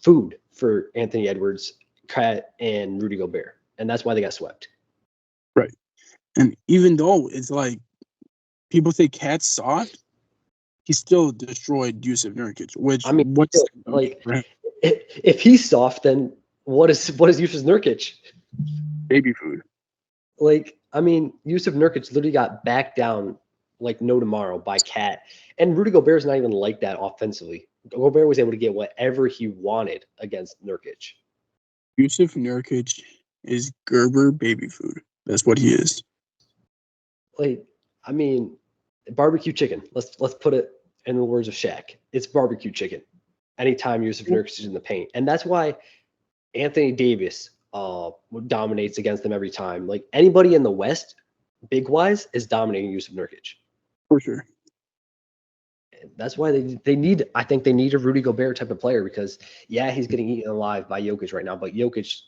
food for Anthony Edwards, Kat, and Rudy Gobert, and that's why they got swept. Right. And even though it's like people say Cat's soft, he still destroyed Yusuf Nurkic. I mean, What's like if he's soft, then what is Yusuf Nurkic? baby food? Like, I mean, Yusuf Nurkic literally got backed down like no tomorrow by Cat, and Rudy Gobert's not even like that offensively. Gobert was able to get whatever he wanted against Nurkic. Yusuf Nurkic is Gerber baby food. That's what he is. Like, I mean, barbecue chicken. Let's put it in the words of Shaq. It's barbecue chicken. Anytime Yusuf Nurkic is in the paint, and that's why Anthony Davis dominates against them every time. Like anybody in the West, big wise, is dominating Yusuf Nurkic. For sure. That's why they need. I think they need a Rudy Gobert type of player because yeah, he's getting eaten alive by Jokic right now. But Jokic,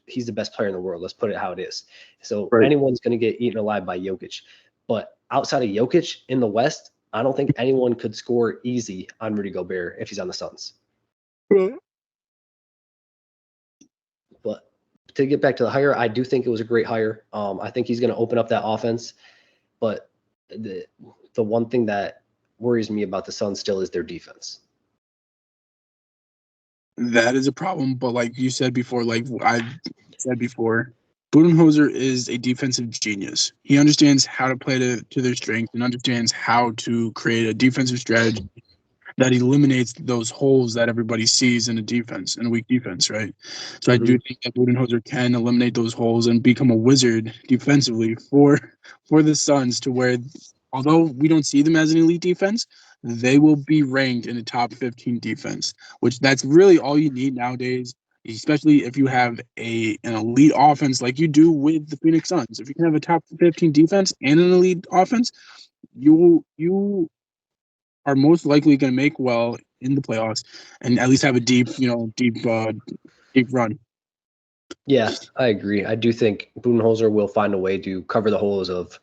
he's the best player in the world. Let's put it how it is. So Right. anyone's going to get eaten alive by Jokic. But outside of Jokic in the West, I don't think anyone could score easy on Rudy Gobert if he's on the Suns. But to get back to the hire, I do think it was a great hire. I think he's going to open up that offense. But the one thing that worries me about the Suns still is their defense. That is a problem, but like you said before, like I said before, Budenholzer is a defensive genius. He understands how to play to their strengths and understands how to create a defensive strategy that eliminates those holes that everybody sees in a weak defense, right? So I do think that Budenholzer can eliminate those holes and become a wizard defensively for the Suns to where, although we don't see them as an elite defense, they will be ranked in the top 15 defense, which that's really all you need nowadays, especially if you have an elite offense like you do with the Phoenix Suns. If you can have a top 15 defense and an elite offense, you are most likely going to make well in the playoffs and at least have a deep run. Yeah, I agree. I do think Budenholzer will find a way to cover the holes of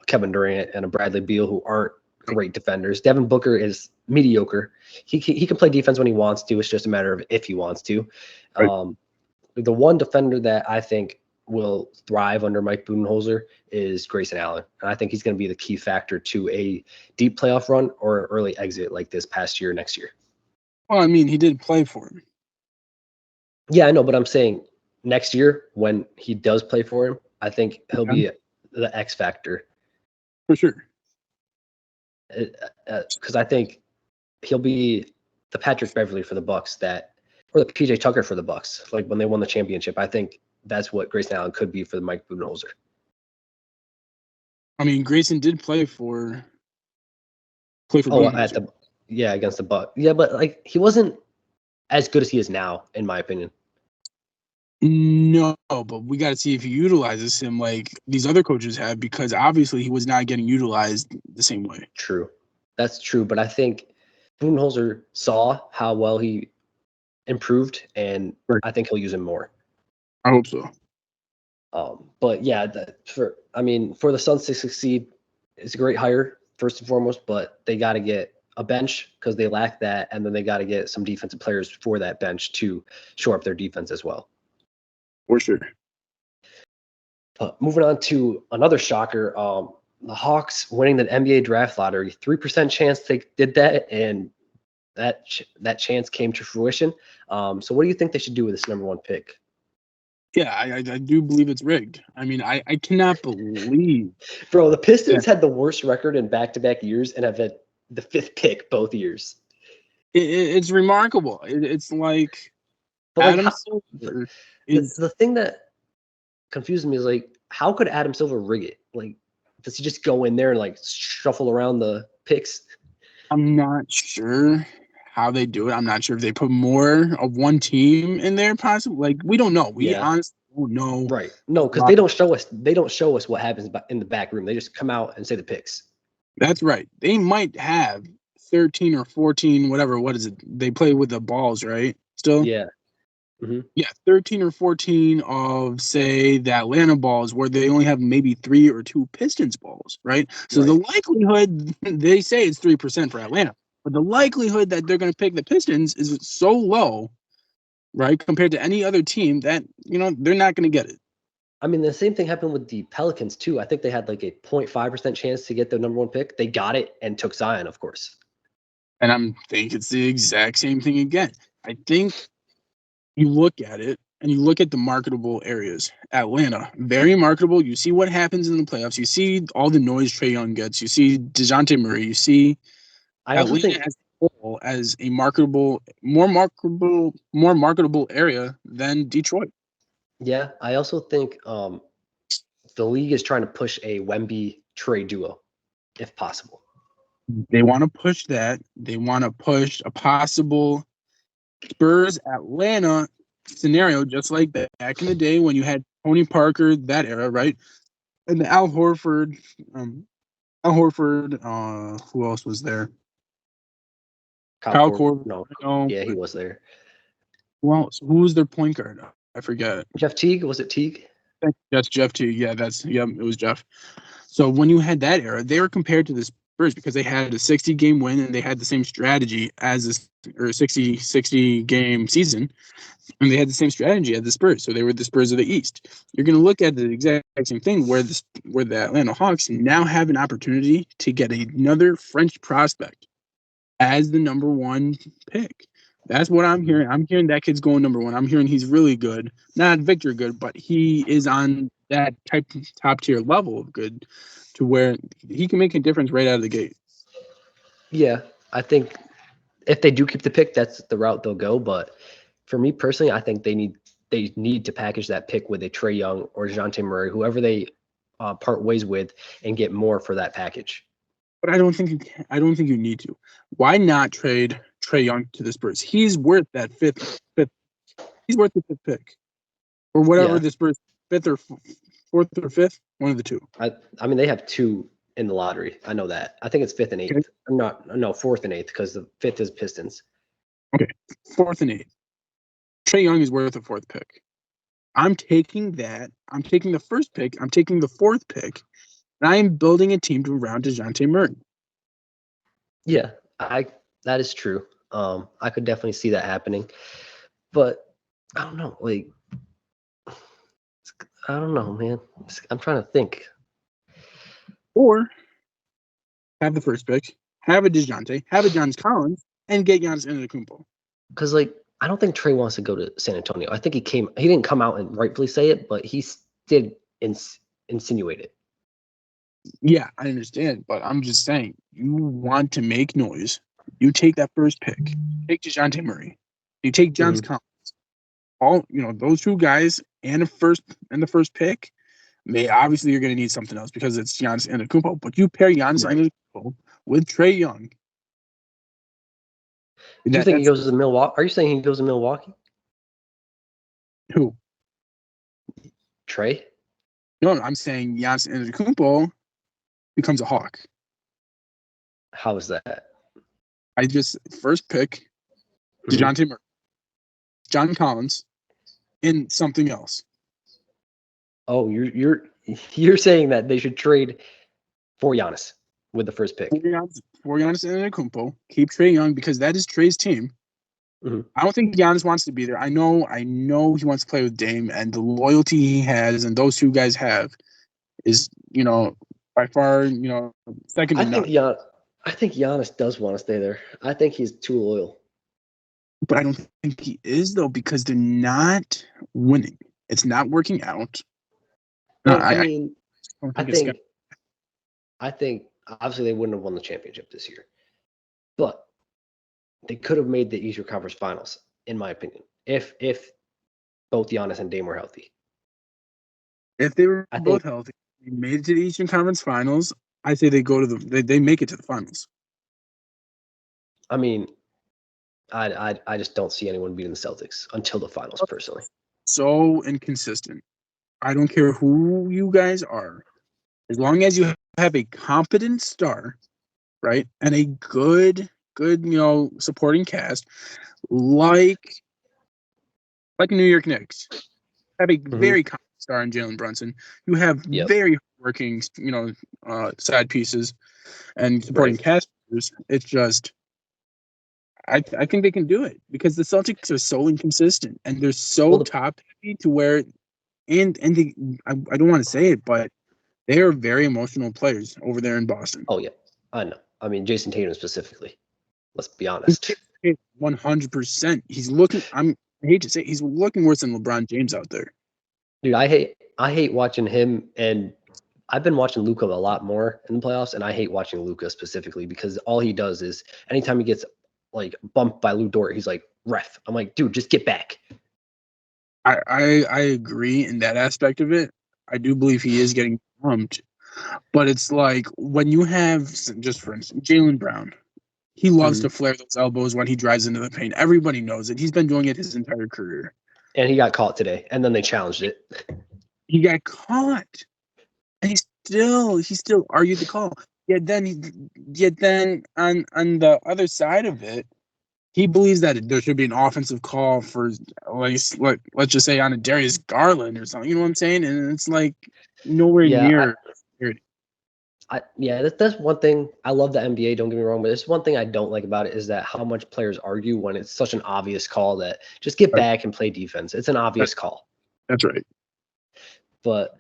Kevin Durant and a Bradley Beal who aren't great defenders. Devin Booker is mediocre. He can play defense when he wants to. It's just a matter of if he wants to. Right. The one defender that I think will thrive under Mike Budenholzer is Grayson Allen. And I think he's going to be the key factor to a deep playoff run or early exit like this past year, next year. Well, I mean, he did play for him. Yeah, I know, but I'm saying next year when he does play for him, I think he'll be the X factor. For sure. Because I think he'll be the Patrick Beverley for the Bucks or the PJ Tucker for the Bucks. Like when they won the championship, I think that's what Grayson Allen could be for the Mike Budenholzer. I mean, Grayson did play for Budenholzer. Against the Bucks. Yeah, but like he wasn't as good as he is now, in my opinion. No, but we got to see if he utilizes him like these other coaches have, because obviously he was not getting utilized the same way. True. That's true. But I think Budenholzer saw how well he improved, and I think he'll use him more. I hope so. But yeah, for the Suns to succeed, it's a great hire, first and foremost, but they got to get a bench because they lack that, and then they got to get some defensive players for that bench to shore up their defense as well. For sure. But moving on to another shocker, the Hawks winning the NBA draft lottery, 3% chance they did that, and that chance came to fruition. So what do you think they should do with this number one pick? Yeah, I do believe it's rigged. I mean, I cannot believe. Bro, the Pistons had the worst record in back-to-back years and have had the 5th pick both years. It's remarkable. It's like Adam Silver. The thing that confuses me is like, how could Adam Silver rig it? Like, does he just go in there and like shuffle around the picks? I'm not sure how they do it. I'm not sure if they put more of one team in there, possibly. Like, we don't know. We honestly don't know. Right. No, because they don't show us. They don't show us what happens in the back room. They just come out and say the picks. That's right. They might have 13 or 14, whatever. What is it? They play with the balls, right? Still? Yeah. Hmm. Yeah, 13 or 14 of, say, the Atlanta balls where they only have maybe 3 or 2 Pistons balls, right? So the Right. likelihood, they say it's 3% for Atlanta, but the likelihood that they're going to pick the Pistons is so low, right, compared to any other team that, they're not going to get it. I mean, the same thing happened with the Pelicans too. I think they had like a 0.5% chance to get the number one pick. They got it and took Zion, of course. And I'm think it's the exact same thing again. I think you look at it and you look at the marketable areas. Atlanta, very marketable. You see what happens in the playoffs. You see all the noise Trae Young gets. You see DeJounte Murray. You see I also Atlanta think, as a whole as a more marketable area than Detroit. yeah, I also think the league is trying to push a Wemby Trey duo, if possible. They want to push that. They want to push a possible Spurs Atlanta scenario, just like back in the day when you had Tony Parker, that era, right? And the Al Horford, who else was there? Kyle Korver. No, No, yeah, he was there. who was their point guard? I forget. Jeff Teague, was it Teague? That's Jeff too. Yeah, it was Jeff. So when you had that era, they were compared to the Spurs because they had a 60-game win and they had the same strategy as a 60 game season, and they had the same strategy as the Spurs. So they were the Spurs of the East. You're going to look at the exact same thing where the Atlanta Hawks now have an opportunity to get another French prospect as the number one pick. That's what I'm hearing. I'm hearing that kid's going number one. I'm hearing he's really good. Not Victor good, but he is on that top tier level of good to where he can make a difference right out of the gate. Yeah, I think if they do keep the pick, that's the route they'll go. But for me personally, I think they need to package that pick with a Trey Young or DeJounte Murray, whoever they part ways with, and get more for that package. But I don't think you need to. Why not trade Trey Young to the Spurs? He's worth that fifth. He's worth the fifth pick, or whatever Yeah. the Spurs fifth or fourth or fifth, one of the two. I mean, they have two in the lottery. I know that. I think it's fifth and eighth. Okay. No, fourth and eighth, because the fifth is Pistons. Okay, fourth and eighth. Trey Young is worth a fourth pick. I'm taking that. I'm taking the first pick. I'm taking the fourth pick, and I am building a team around DeJounte Murray. Yeah, that is true. I could definitely see that happening, but I don't know. Like, I don't know, man. I'm trying to think. Or have the first pick, have a DeJounte, have a John Collins, and get Giannis Antetokounmpo. Because, like, I don't think Trey wants to go to San Antonio. I think he didn't come out and rightfully say it, but he did insinuate it. Yeah, I understand, but I'm just saying, you want to make noise. You take that first pick, take DeJounte Murray, you take John Collins. All those two guys and the first pick. Obviously you're going to need something else because it's Giannis Antetokounmpo, but you pair Giannis Antetokounmpo with Trey Young. Do you think he goes to Milwaukee? Are you saying he goes to Milwaukee? Who? Trey? No, I'm saying Giannis Antetokounmpo becomes a Hawk. How is that? First pick, DeJounte Murray, John Collins, and something else. Oh, you're saying that they should trade for Giannis with the first pick. For Giannis Antetokounmpo, keep Trey Young because that is Trey's team. I don't think Giannis wants to be there. I know he wants to play with Dame, and the loyalty he has and those two guys have is, by far, second to none. I think Giannis does want to stay there. I think he's too loyal. But I don't think he is, though, because they're not winning. It's not working out. Well, I think obviously they wouldn't have won the championship this year, but they could have made the Eastern Conference Finals, in my opinion, if both Giannis and Dame were healthy. If they were both healthy, they made it to the Eastern Conference Finals. I say they make it to the finals. I mean, I just don't see anyone beating the Celtics until the finals, personally. so inconsistent. I don't care who you guys are, as long as you have a competent star, right, and a good, supporting cast, like New York Knicks. Have a Hmm. very competent star in Jalen Brunson. You have Yep. very working, side pieces and supporting Right. cast members. It's just, I think they can do it because the Celtics are so inconsistent and they're so Well, top heavy to where, and they, I don't want to say it, but they are very emotional players over there in Boston. oh yeah, I know. I mean, Jason Tatum specifically. Let's be honest. 100%. He's looking. I hate to say it, he's looking worse than LeBron James out there. Dude, I hate watching him, and I've been watching Luca a lot more in the playoffs, and I hate watching Luca specifically because all he does is anytime he gets like bumped by Lou Dort, he's like, ref. I'm like, dude, just get back. I agree in that aspect of it. I do believe he is getting pumped, but it's like when you have, just for instance, Jaylen Brown. He loves Mhm. to flare those elbows when he drives into the paint. Everybody knows it. He's been doing it his entire career. And he got caught today, and then they challenged it. He got caught, and he still argued the call. Yet then on the other side of it, he believes that there should be an offensive call for, like, let's just say on a Darius Garland or something. You know what I'm saying? And it's like nowhere Yeah, near. yeah, that's one thing. I love the NBA, don't get me wrong, but there's one thing I don't like about it is that how much players argue when it's such an obvious call that just get back and play defense. It's an obvious call. That's right. But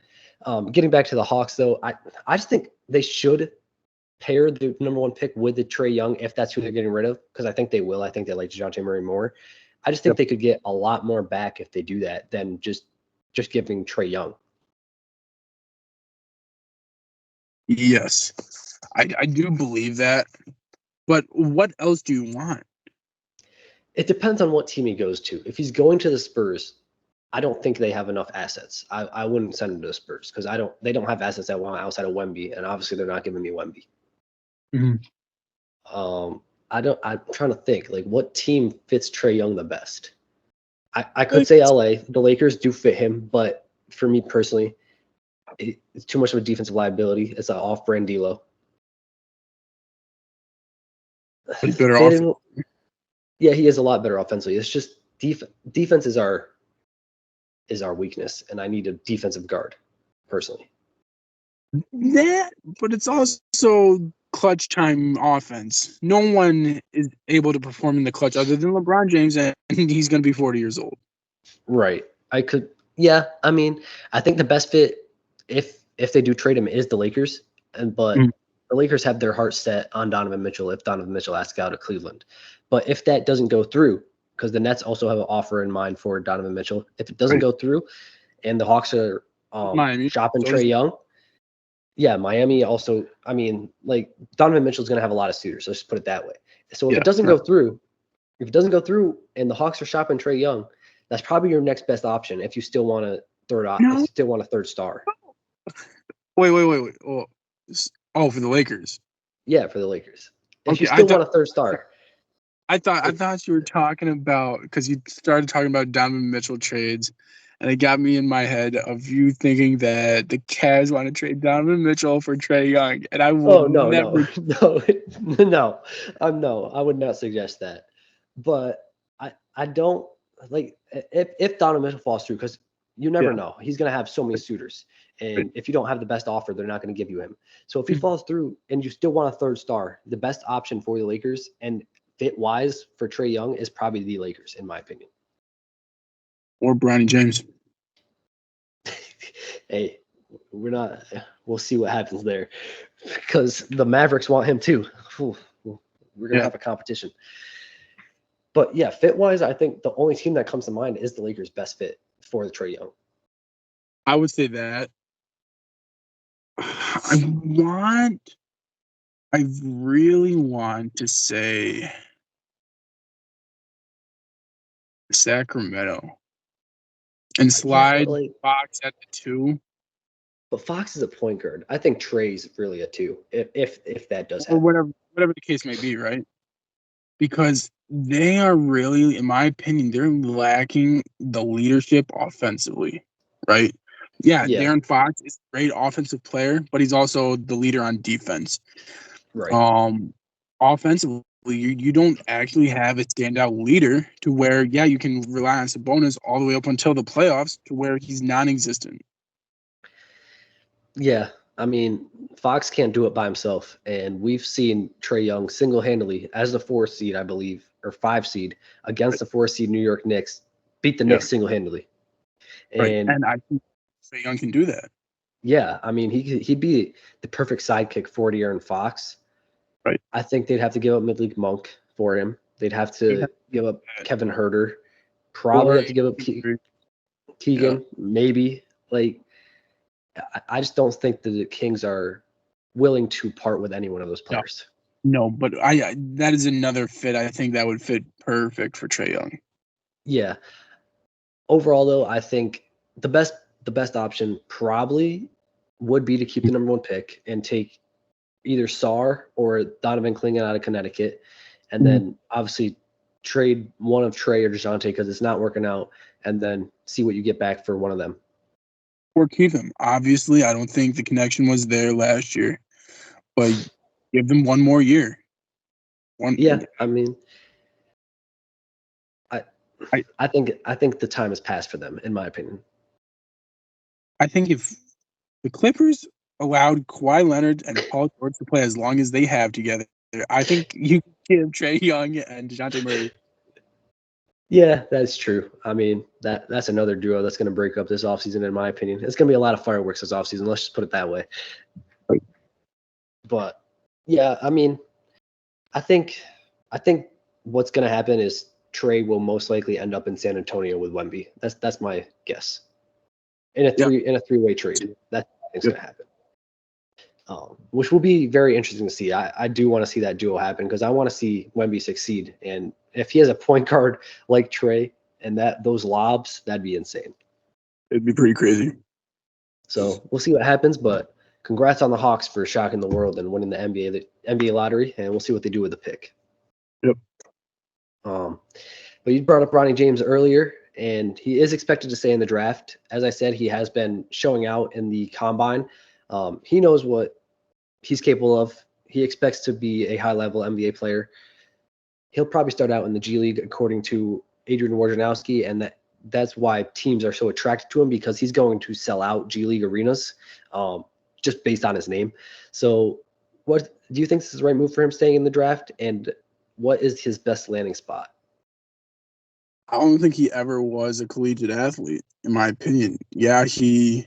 getting back to the Hawks, though, I just think they should pair the number one pick with the Trae Young if that's who they're getting rid of, because I think they will. I think they like DeJounte Murray more. I just think Yep. they could get a lot more back if they do that than just giving Trae Young. Yes, I do believe that. But what else do you want? It depends on what team he goes to. If he's going to the Spurs, I don't think they have enough assets. I wouldn't send him to the Spurs because they don't have assets that want outside of Wemby, and obviously they're not giving me Wemby. Mm-hmm. I'm trying to think like what team fits Trae Young the best. I could say LA. The Lakers do fit him, but for me personally, it's too much of a defensive liability. It's an off-brand D'Lo. But he's better off. Fitting, yeah, he is a lot better offensively. It's just defense is our weakness, and I need a defensive guard personally. That, but it's also clutch time offense. No one is able to perform in the clutch other than LeBron James, and he's going to be 40 years old. Right. Yeah. I mean, I think the best fit, if they do trade him, is the Lakers, but the Lakers have their heart set on Donovan Mitchell if Donovan Mitchell asks out of Cleveland. But if that doesn't go through, because the Nets also have an offer in mind for Donovan Mitchell, if it doesn't go through, and the Hawks are Miami. shopping So Trae Young, yeah, Miami also. I mean, like Donovan Mitchell's going to have a lot of suitors. Let's just put it that way. So if yeah, it doesn't right. go through, and the Hawks are shopping Trae Young, that's probably your next best option if you still want No. a third star. Wait. Oh, for the Lakers. Yeah, for the Lakers. If you Okay, still want a third star. I thought you were talking about, because you started talking about Donovan Mitchell trades, and it got me in my head of you thinking that the Cavs want to trade Donovan Mitchell for Trae Young, and I would Oh no, never. no, no, no. I would not suggest that. But I don't like if Donovan Mitchell falls through, because you never Yeah, know. He's gonna have so many suitors. right. And if you don't have the best offer, they're not going to give you him. So if he falls through and you still want a third star, the best option for the Lakers and fit wise for Trae Young is probably the Lakers, in my opinion. Or Bronny James. Hey, we'll see what happens there because the Mavericks want him too. We're going to have a competition. But yeah, fit wise, I think the only team that comes to mind is the Lakers' best fit for the Trae Young. I would say that. I really want to say Sacramento and Yeah, but slide Fox at the 2. Fox is a point guard. I think Trey's really a 2 if that does Or happen. whatever the case may be, right? Because They are really, in my opinion, they're lacking the leadership offensively, right? Yeah, Yeah, Darren Fox is a great offensive player, but he's also the leader on defense. right. Offensively, you don't actually have a standout leader to where, yeah, you can rely on Sabonis all the way up until the playoffs to where he's non-existent. Yeah, I mean, Fox can't do it by himself, and we've seen Trae Young single-handedly as the 4 seed, I believe, or 5 seed against the 4 seed New York Knicks, beat the Yeah, Knicks single-handedly. right. And And I think Trae Young can do that. yeah, I mean, he'd be the perfect sidekick for De'Aaron Fox. Right. I think they'd have to give up Midleague Monk for him. They'd have to give up Kevin Herter. Probably Or have to give up Keegan, maybe. Like, I just don't think that the Kings are willing to part with any one of those no, players. no, but I that is another fit. I think that would fit perfect for Trae Young. Yeah. Overall, though, I think the best option probably would be to keep the number 1 pick and take either Sar or Donovan Clingan out of Connecticut, and then obviously trade one of Trae or DeJounte because it's not working out, and then see what you get back for one of them. Or keep him. Obviously, I don't think the connection was there last year, but give them one more year. Yeah, I mean, I I, I think the time has passed for them, in my opinion. I think if the Clippers allowed Kawhi Leonard and Paul George to play as long as they have together, I think you can give Trae Young and DeJounte Murray. Yeah, that's true. I mean, that's another duo that's going to break up this offseason, in my opinion. It's going to be a lot of fireworks this offseason. Let's just put it that way. Right. But yeah, I mean, I think what's going to happen is Trae will most likely end up in San Antonio with Wemby. That's my guess. In a three-way trade, that's going to happen. Which will be very interesting to see. I do want to see that duo happen because I want to see Wemby succeed. And if he has a point guard like Trae and those lobs, that'd be insane. It'd be pretty crazy. So we'll see what happens. But congrats on the Hawks for shocking the world and winning the NBA lottery, and we'll see what they do with the pick. Yep. But you brought up Ronnie James earlier, and he is expected to stay in the draft. As I said, he has been showing out in the combine. He knows what he's capable of. He expects to be a high-level NBA player. He'll probably start out in the G League, according to Adrian Wojnarowski, and that's why teams are so attracted to him because he's going to sell out G League arenas, just based on his name. So, what do you think this is the right move for him staying in the draft, and what is his best landing spot? I don't think he ever was a collegiate athlete, in my opinion. Yeah, he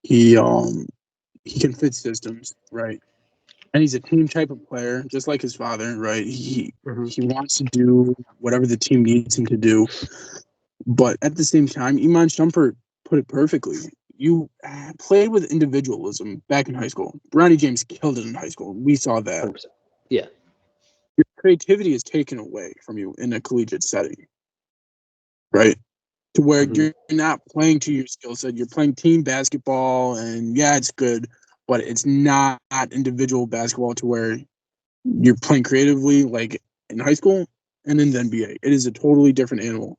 can fit systems, right? And he's a team type of player, just like his father, right? He wants to do whatever the team needs him to do. But at the same time, Iman Shumpert put it perfectly. You played with individualism back in high school. Bronny James killed it in high school. We saw that. 100%. Yeah. Your creativity is taken away from you in a collegiate setting, right? To where you're not playing to your skill set. You're playing team basketball, and yeah, it's good, but it's not individual basketball to where you're playing creatively like in high school and in the NBA. It is a totally different animal.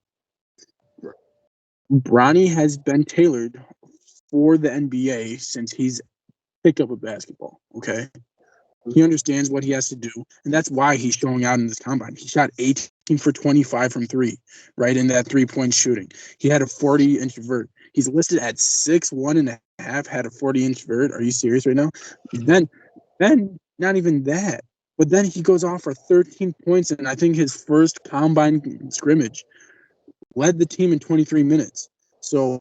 Bronny has been tailored for the NBA since he's picked up a basketball, okay? He understands what he has to do, and that's why he's showing out in this combine. He shot 18 for 25 from 3, right in that 3-point shooting. He had a 40-inch vert. He's listed at 6'1 and a half, had a 40-inch vert. Are you serious right now? Then not even that. But then he goes off for 13 points, and I think his first combine scrimmage led the team in 23 minutes. So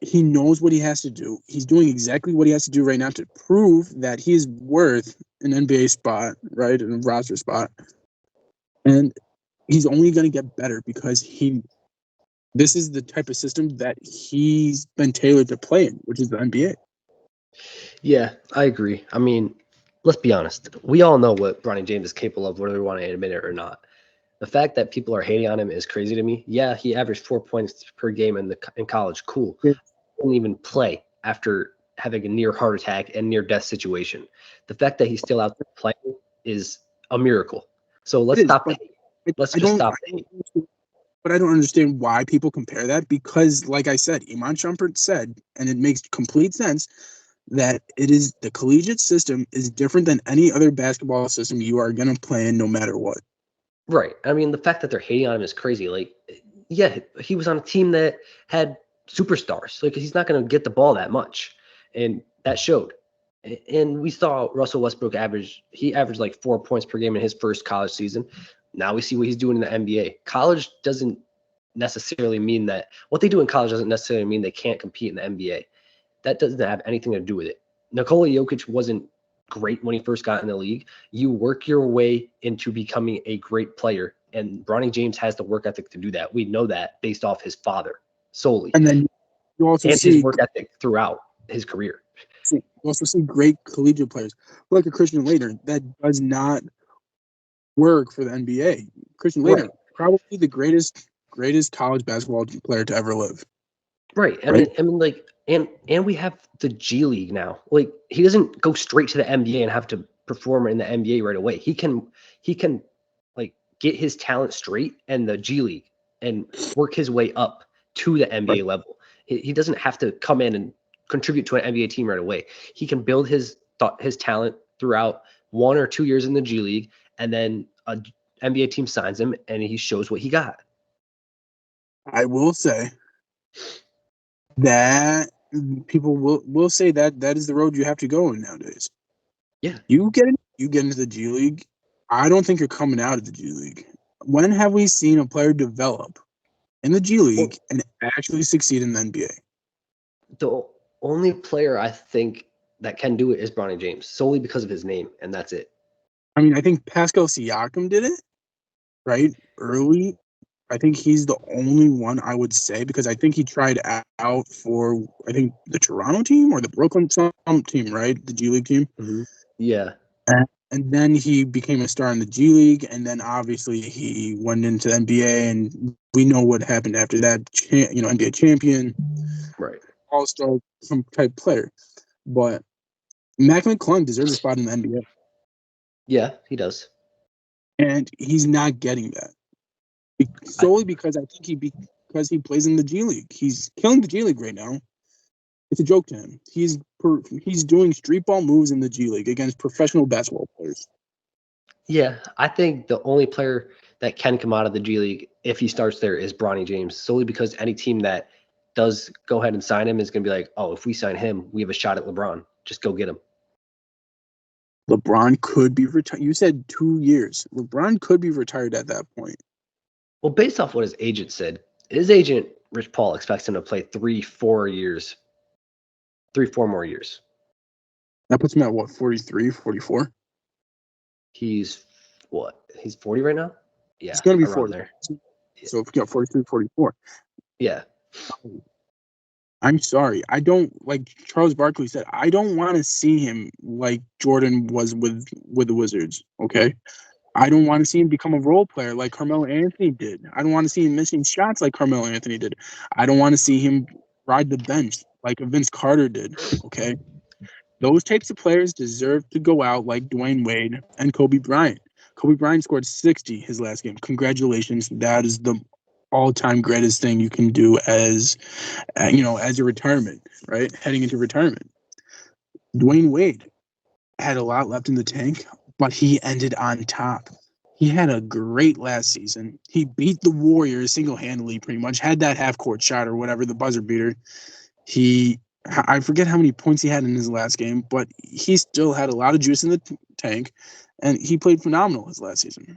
he knows what he has to do. He's doing exactly what he has to do right now to prove that he is worth an NBA spot, right, in a roster spot. And he's only going to get better because this is the type of system that he's been tailored to play in, which is the NBA. Yeah, I agree. I mean, let's be honest. We all know what Bronny James is capable of, whether we want to admit it or not. The fact that people are hating on him is crazy to me. Yeah, he averaged 4 points per game in college. Cool. Yeah. Didn't even play after having a near heart attack and near death situation. The fact that he's still out there playing is a miracle. So let's stop that. Let's I just don't, stop I the don't hate. understand- but I don't understand why people compare that because, like I said, Iman Shumpert said, and it makes complete sense that it is the collegiate system is different than any other basketball system you are going to play in, no matter what. Right. I mean, the fact that they're hating on him is crazy. Like, yeah, he was on a team that had superstars. Like, he's not going to get the ball that much, and that showed. And we saw Russell Westbrook he averaged like 4 points per game in his first college season. Now we see what he's doing in the NBA. College doesn't necessarily mean that what they do in college doesn't necessarily mean they can't compete in the NBA. That doesn't have anything to do with it. Nikola Jokic wasn't great when he first got in the league. You work your way into becoming a great player, and Bronny James has the work ethic to do that. We know that based off his father solely, And then you also and his see work ethic throughout his career. you also see great collegiate players like a Christian Laettner that does not work for the NBA. Christian Laettner, Right. probably the greatest college basketball player to ever live. Right. Right. I mean, like, and we have the G League now. Like, he doesn't go straight to the NBA and have to perform in the NBA right away. He can like get his talent straight in the G League and work his way up to the Right. NBA level. He doesn't have to come in and contribute to an NBA team right away. He can build his talent throughout 1 or 2 years in the G League, and then a NBA team signs him and he shows what he got. I will say that people will say that that is the road you have to go in nowadays. Yeah. You get into the G League. I don't think you're coming out of the G League. When have we seen a player develop in the G Well, League and actually succeed in the NBA? the only player I think that can do it is Bronny James, solely because of his name, and that's it. I mean, I think Pascal Siakam did it, right? Early. I think he's the only one I would say because I think he tried out for I think the Toronto team or the Brooklyn some team, right? The G League team. Mm-hmm. Yeah. And then he became a star in the G League, and then obviously he went into the NBA, and we know what happened after that. NBA champion, Right. All Star, some type player. But Mac McClung deserves a spot in the NBA, Yeah, he does. and he's not getting that I solely because I think because he plays in the G League. He's killing the G League right now. It's a joke to him. He's doing street ball moves in the G League against professional basketball players. I think the only player that can come out of the G League if he starts there is Bronny James, solely because any team that does go ahead and sign him is going to be like, oh, if we sign him, we have a shot at LeBron. Just go get him. LeBron could be retired. You said 2 years. LeBron could be retired at that point. Well, based off what his agent said, his agent, Rich Paul, expects him to play 3, 4 years, 3, 4 more years. That puts him at what, 43, 44? He's what? He's 40 right now? It's Yeah, going to be around 40. there. So if you got 43, 44. Yeah. I'm sorry. I don't, like Charles Barkley said, I don't want to see him like Jordan was with the Wizards, okay? I don't want to see him become a role player like Carmelo Anthony did. I don't want to see him missing shots like Carmelo Anthony did. I don't want to see him ride the bench like Vince Carter did, okay? Those types of players deserve to go out like Dwayne Wade and Kobe Bryant. Kobe Bryant scored 60 his last game. Congratulations. That is the all-time greatest thing you can do as as your retirement, right? Heading into retirement. Dwayne Wade had a lot left in the tank, but he ended on top. He had a great last season. He beat the Warriors single-handedly, pretty much. Had that half-court shot or whatever, the buzzer beater. I forget how many points he had in his last game, but he still had a lot of juice in the tank, and he played phenomenal his last season.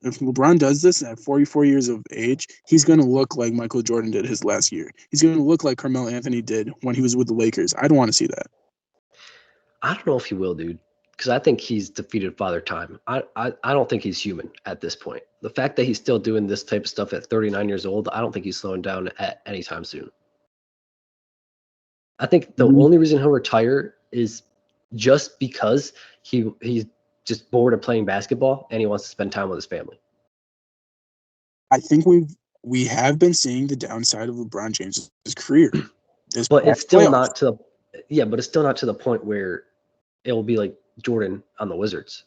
If LeBron does this at 44 years of age, he's going to look like Michael Jordan did his last year. He's going to look like Carmelo Anthony did when he was with the Lakers. I don't want to see that. I don't know if he will, dude, because I think he's defeated Father Time. I don't think he's human at this point. The fact that he's still doing this type of stuff at 39 years old, I don't think he's slowing down at any time soon. I think the only reason he'll retire is just because he's just bored of playing basketball and he wants to spend time with his family. I think we have been seeing the downside of LeBron James' career. But it's still not to but it's still not to the point where it will be like Jordan on the Wizards.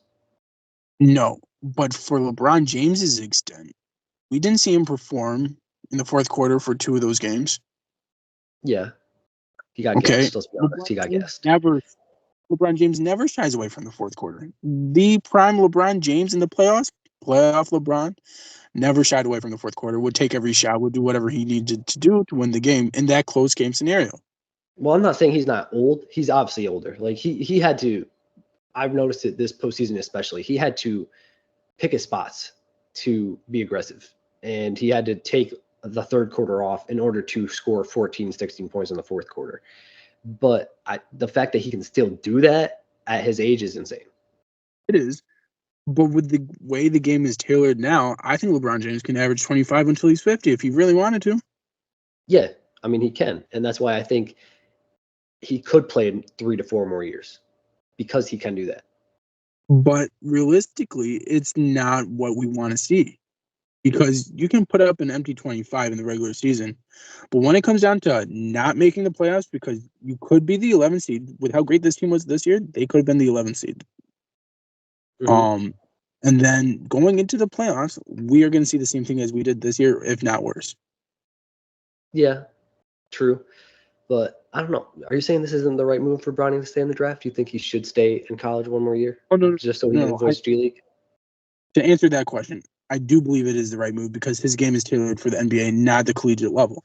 No, But for LeBron James's extent, we didn't see him perform in the fourth quarter for 2 of those games. Yeah. He got Okay. gassed. Let's be honest. He got gassed. LeBron James never shies away from the fourth quarter. The prime LeBron James in the playoffs, playoff LeBron, never shied away from the fourth quarter, would take every shot, would do whatever he needed to do to win the game in that close game scenario. Well, I'm not saying he's not old. He's obviously older. Like he had to. I've noticed it this postseason especially. He had to pick his spots to be aggressive, and he had to take the third quarter off in order to score 14, 16 points in the fourth quarter. But the fact that he can still do that at his age is insane. It is. But with the way the game is tailored now, I think LeBron James can average 25 until he's 50 if he really wanted to. Yeah, I mean he can, and that's why I think he could play in 3 to 4 more years because he can do that. But realistically, it's not what we want to see. Because you can put up an empty 25 in the regular season. But when it comes down to not making the playoffs, because you could be the 11th seed, with how great this team was this year, they could have been the 11th seed. Mm-hmm. And then going into the playoffs, we are going to see the same thing as we did this year, if not worse. Yeah, true. But I don't know. Are you saying this isn't the right move for Bronny to stay in the draft? Do you think he should stay in college one more year? Oh, no, Just so he can avoid G League? To answer that question, I do believe it is the right move because his game is tailored for the NBA, not the collegiate level.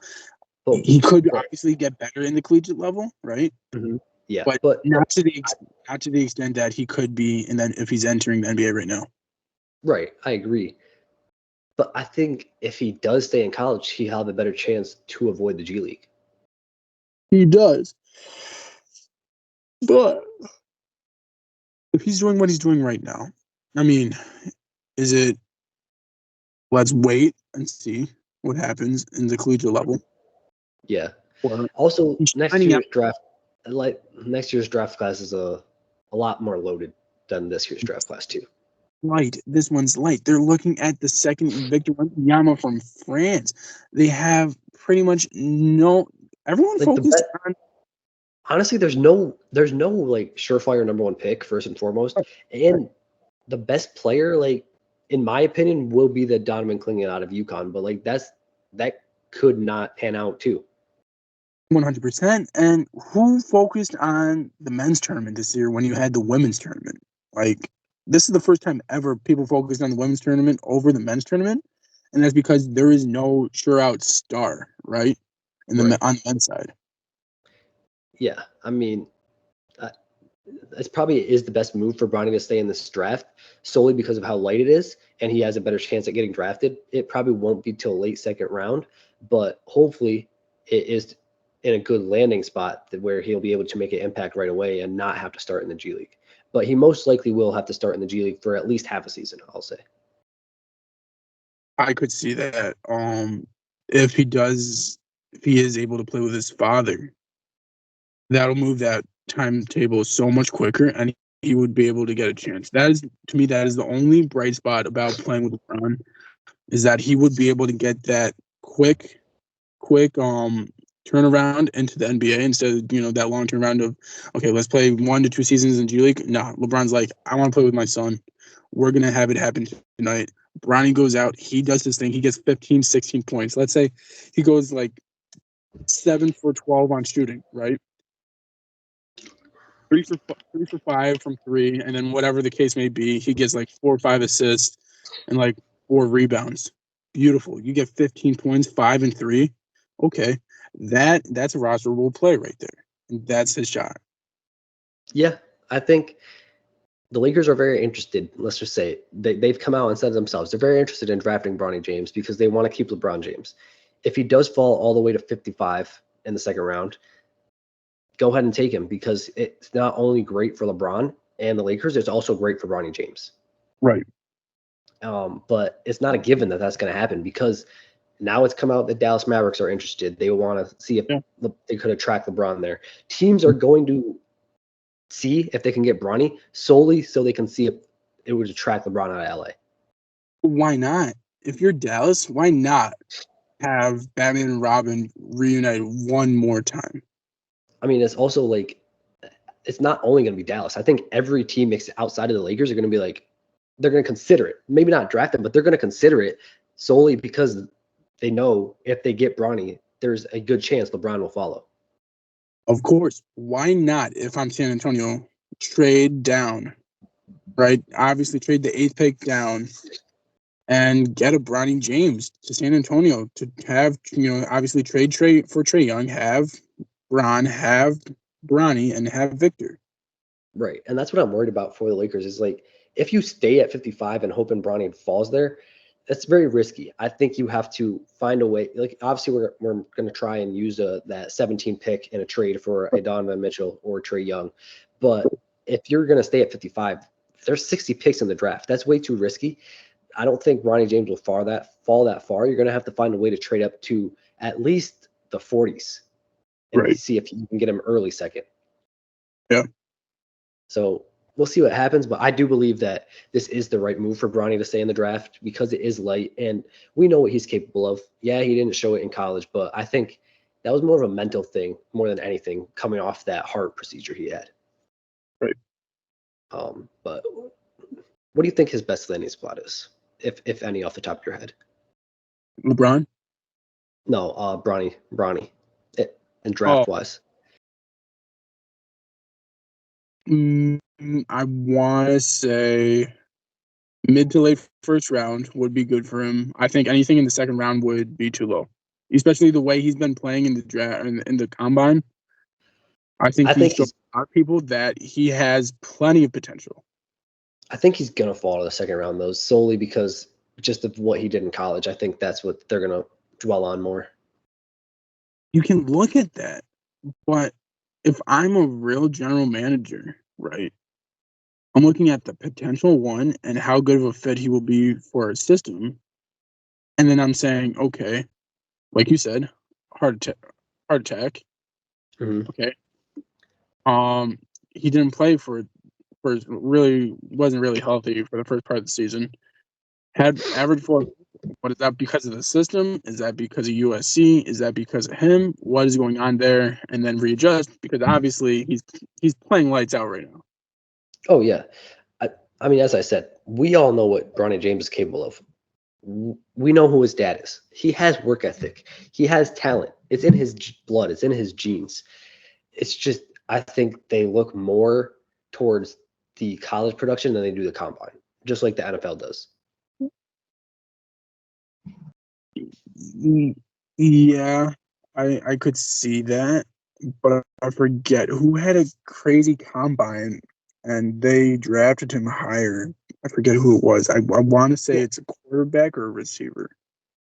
He could obviously get better in the collegiate level, right? Mm-hmm. Yeah, but not to the extent that he could be, and then if he's entering the NBA right now. Right, I agree. But I think if he does stay in college, he'll have a better chance to avoid the G League. He does. But if he's doing what he's doing right now, I mean, is it let's wait and see what happens in the collegiate level? Yeah. Also, next year's draft class is a lot more loaded than this year's draft class too. Light. This one's light. They're looking at the second Victor Wembanyama from France. They have pretty much no. Everyone focused on. Honestly, there's no like surefire number 1 pick first and foremost, and the best player, like in my opinion, will be the Donovan Clingan out of UConn. But like that could not pan out too. 100%. And who focused on the men's tournament this year when you had the women's tournament? Like, this is the first time ever people focused on the women's tournament over the men's tournament. And that's because there is no sure out star, right? On the men's side. Yeah. I mean, it's probably is the best move for Bronny to stay in this draft solely because of how light it is. And he has a better chance at getting drafted. It probably won't be till late second round, but hopefully it is in a good landing spot where he'll be able to make an impact right away and not have to start in the G League. But he most likely will have to start in the G League for at least half a season, I'll say. I could see that. If he is able to play with his father, that'll move that timetable so much quicker, and he would be able to get a chance. That is, to me, that is the only bright spot about playing with LeBron, is that he would be able to get that quick turnaround into the NBA instead of that long turnaround of, okay, let's play 1 to 2 seasons in G League. No, LeBron's like, I want to play with my son. We're gonna have it happen tonight. Bronny goes out, he does his thing, he gets 15, 16 points. Let's say he goes like 7 for 12 on shooting, right? 3 for 5 from 3, and then whatever the case may be, he gets like 4 or 5 assists and like 4 rebounds. Beautiful. You get 15 points, 5 and 3. Okay, that's a rosterable play right there. And that's his shot. Yeah, I think the Lakers are very interested. Let's just say they've come out and said themselves they're very interested in drafting Bronny James because they want to keep LeBron James. If he does fall all the way to 55 in the second round, go ahead and take him because it's not only great for LeBron and the Lakers, it's also great for Bronny James. Right. But it's not a given that that's going to happen because now it's come out that Dallas Mavericks are interested. They want to see if they could attract LeBron there. Teams are going to see if they can get Bronny solely so they can see if it would attract LeBron out of LA. Why not? If you're Dallas, why not have Batman and Robin reunited one more time? I mean, it's also like, it's not only going to be Dallas. I think every team outside of the Lakers are going to be like, they're going to consider it. Maybe not draft him, but they're going to consider it solely because they know if they get Bronny, there's a good chance LeBron will follow. Of course. Why not, if I'm San Antonio, trade down, right? Obviously, trade the 8th pick down and get a Bronny James to San Antonio to have, obviously trade for Trae Young, have Bronny, and have Victor. Right. And that's what I'm worried about for the Lakers is like, if you stay at 55 and hoping Bronny falls there, that's very risky. I think you have to find a way. Like, obviously, we're going to try and use that 17 pick in a trade for a Donovan Mitchell or Trae Young. But if you're going to stay at 55, there's 60 picks in the draft. That's way too risky. I don't think Bronny James will fall that far. You're going to have to find a way to trade up to at least the 40s and see if you can get him early second. Yeah. So we'll see what happens, but I do believe that this is the right move for Bronny to stay in the draft because it is light, and we know what he's capable of. Yeah, he didn't show it in college, but I think that was more of a mental thing more than anything coming off that heart procedure he had. Right. But what do you think his best landing spot is, if any, off the top of your head? LeBron? No, Bronny, and draft-wise. I want to say mid to late first round would be good for him. I think anything in the second round would be too low, especially the way he's been playing in the draft in the combine. I think he's shown a lot of people that he has plenty of potential. I think he's gonna fall to the second round though, solely because just of what he did in college. I think that's what they're gonna dwell on more. You can look at that, but if I'm a real general manager, right, I'm looking at the potential one and how good of a fit he will be for a system. And then I'm saying, okay, like you said, heart attack. Mm-hmm. Okay. He didn't play for really wasn't really healthy for the first part of the season. Had average for what is that because of the system? Is that because of USC? Is that because of him? What is going on there? And then readjust because obviously he's playing lights out right now. Oh yeah, I mean, as I said, we all know what Bronny James is capable of. We know who his dad is. He has work ethic. He has talent. It's in his blood. It's in his genes. It's just I think they look more towards the college production than they do the combine, just like the NFL does. Yeah, I could see that, but I forget who had a crazy combine and they drafted him higher. I forget who it was. I want to say it's a quarterback or a receiver.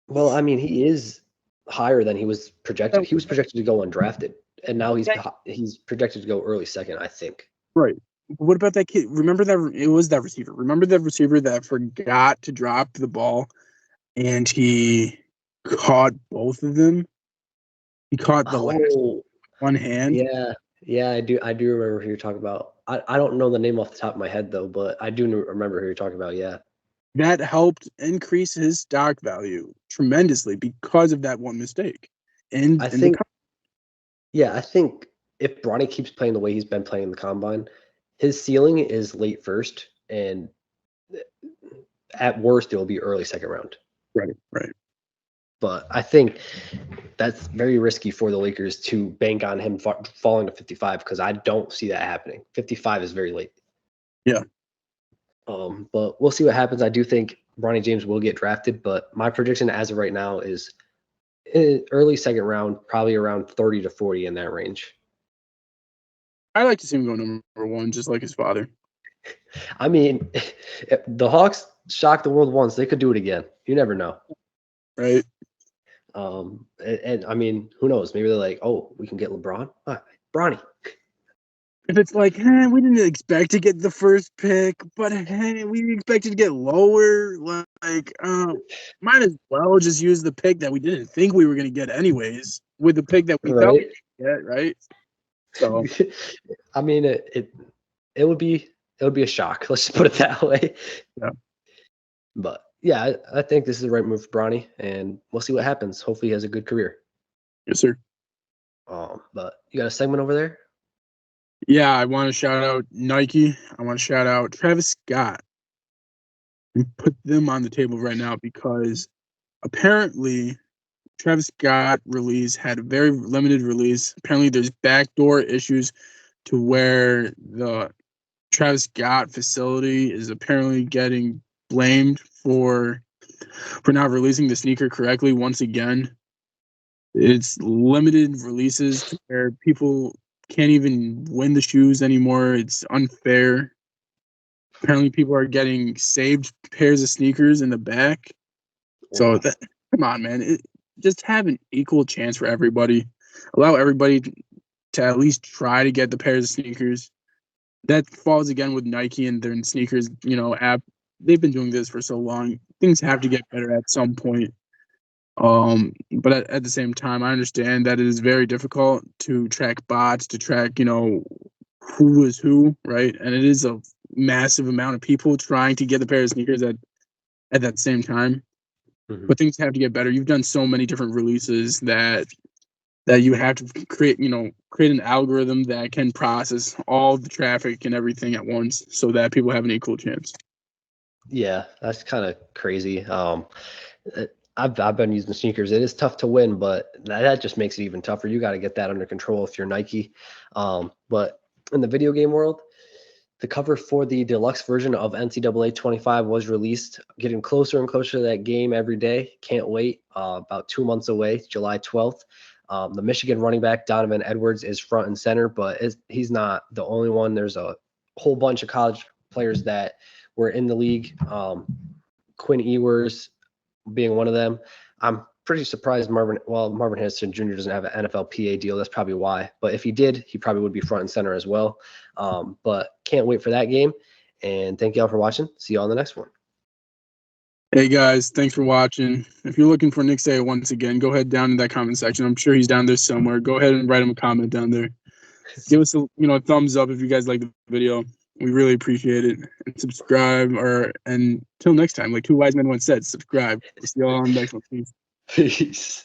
Well, I mean, he is higher than he was projected. He was projected to go undrafted, and now he's projected to go early second, I think. Right. What about that kid? Remember that it was that receiver. Remember that receiver that forgot to drop the ball and he caught both of them? He caught the last one hand. Yeah, I do remember who you're talking about. I don't know the name off the top of my head though, but I do remember who you're talking about. Yeah, that helped increase his stock value tremendously because of that one mistake. And I think if Bronny keeps playing the way he's been playing in the combine, his ceiling is late first, and at worst it will be early second round. Right. But I think that's very risky for the Lakers to bank on him falling to 55 because I don't see that happening. 55 is very late. Yeah. But we'll see what happens. I do think Bronny James will get drafted, but my prediction as of right now is early second round, probably around 30 to 40 in that range. I like to see him go number one, just like his father. I mean, if the Hawks shocked the world once. They could do it again. You never know. Right. And I mean, who knows? Maybe they're like, oh, we can get LeBron. Bronny. If it's like, hey, we didn't expect to get the first pick, but hey, we expected to get lower. Like, might as well just use the pick that we didn't think we were going to get anyways with the pick that we thought we could get, right? So, I mean, it would be a shock. Let's just put it that way. Yeah. But yeah, I think this is the right move for Bronny, and we'll see what happens. Hopefully, he has a good career. Yes, sir. But you got a segment over there? Yeah, I want to shout out Nike. I want to shout out Travis Scott. and put them on the table right now because apparently Travis Scott release had a very limited release. Apparently, there's backdoor issues to where the Travis Scott facility is apparently getting blamed for not releasing the sneaker correctly once again. It's limited releases to where people can't even win the shoes anymore. It's unfair. Apparently, people are getting saved pairs of sneakers in the back. So, come on, man. Just have an equal chance for everybody. Allow everybody to at least try to get the pairs of sneakers. That falls again with Nike and their sneakers, app. They've been doing this for so long. Things have to get better at some point. But at the same time, I understand that it is very difficult to track bots, to track, who is who, right? And it is a massive amount of people trying to get the pair of sneakers at that same time. Mm-hmm. But things have to get better. You've done so many different releases that you have to create an algorithm that can process all the traffic and everything at once so that people have an equal chance. Yeah, that's kind of crazy. I've been using sneakers. It is tough to win, but that just makes it even tougher. You got to get that under control if you're Nike. But in the video game world, the cover for the deluxe version of NCAA 25 was released, getting closer and closer to that game every day. Can't wait. About 2 months away, July 12th. The Michigan running back, Donovan Edwards, is front and center, but he's not the only one. There's a whole bunch of college players that were in the league. Quinn Ewers being one of them. I'm pretty surprised Marvin Harrison Jr. doesn't have an NFL PA deal. That's probably why. But if he did, he probably would be front and center as well. But can't wait for that game. And thank you all for watching. See you on the next one. Hey guys, thanks for watching. If you're looking for Nick Sayer once again, go ahead down in that comment section. I'm sure he's down there somewhere. Go ahead and write him a comment down there. Give us a thumbs up if you guys like the video. We really appreciate it. And subscribe, and until next time, like two wise men once said, subscribe. We'll see you all on the next one. Peace. Peace.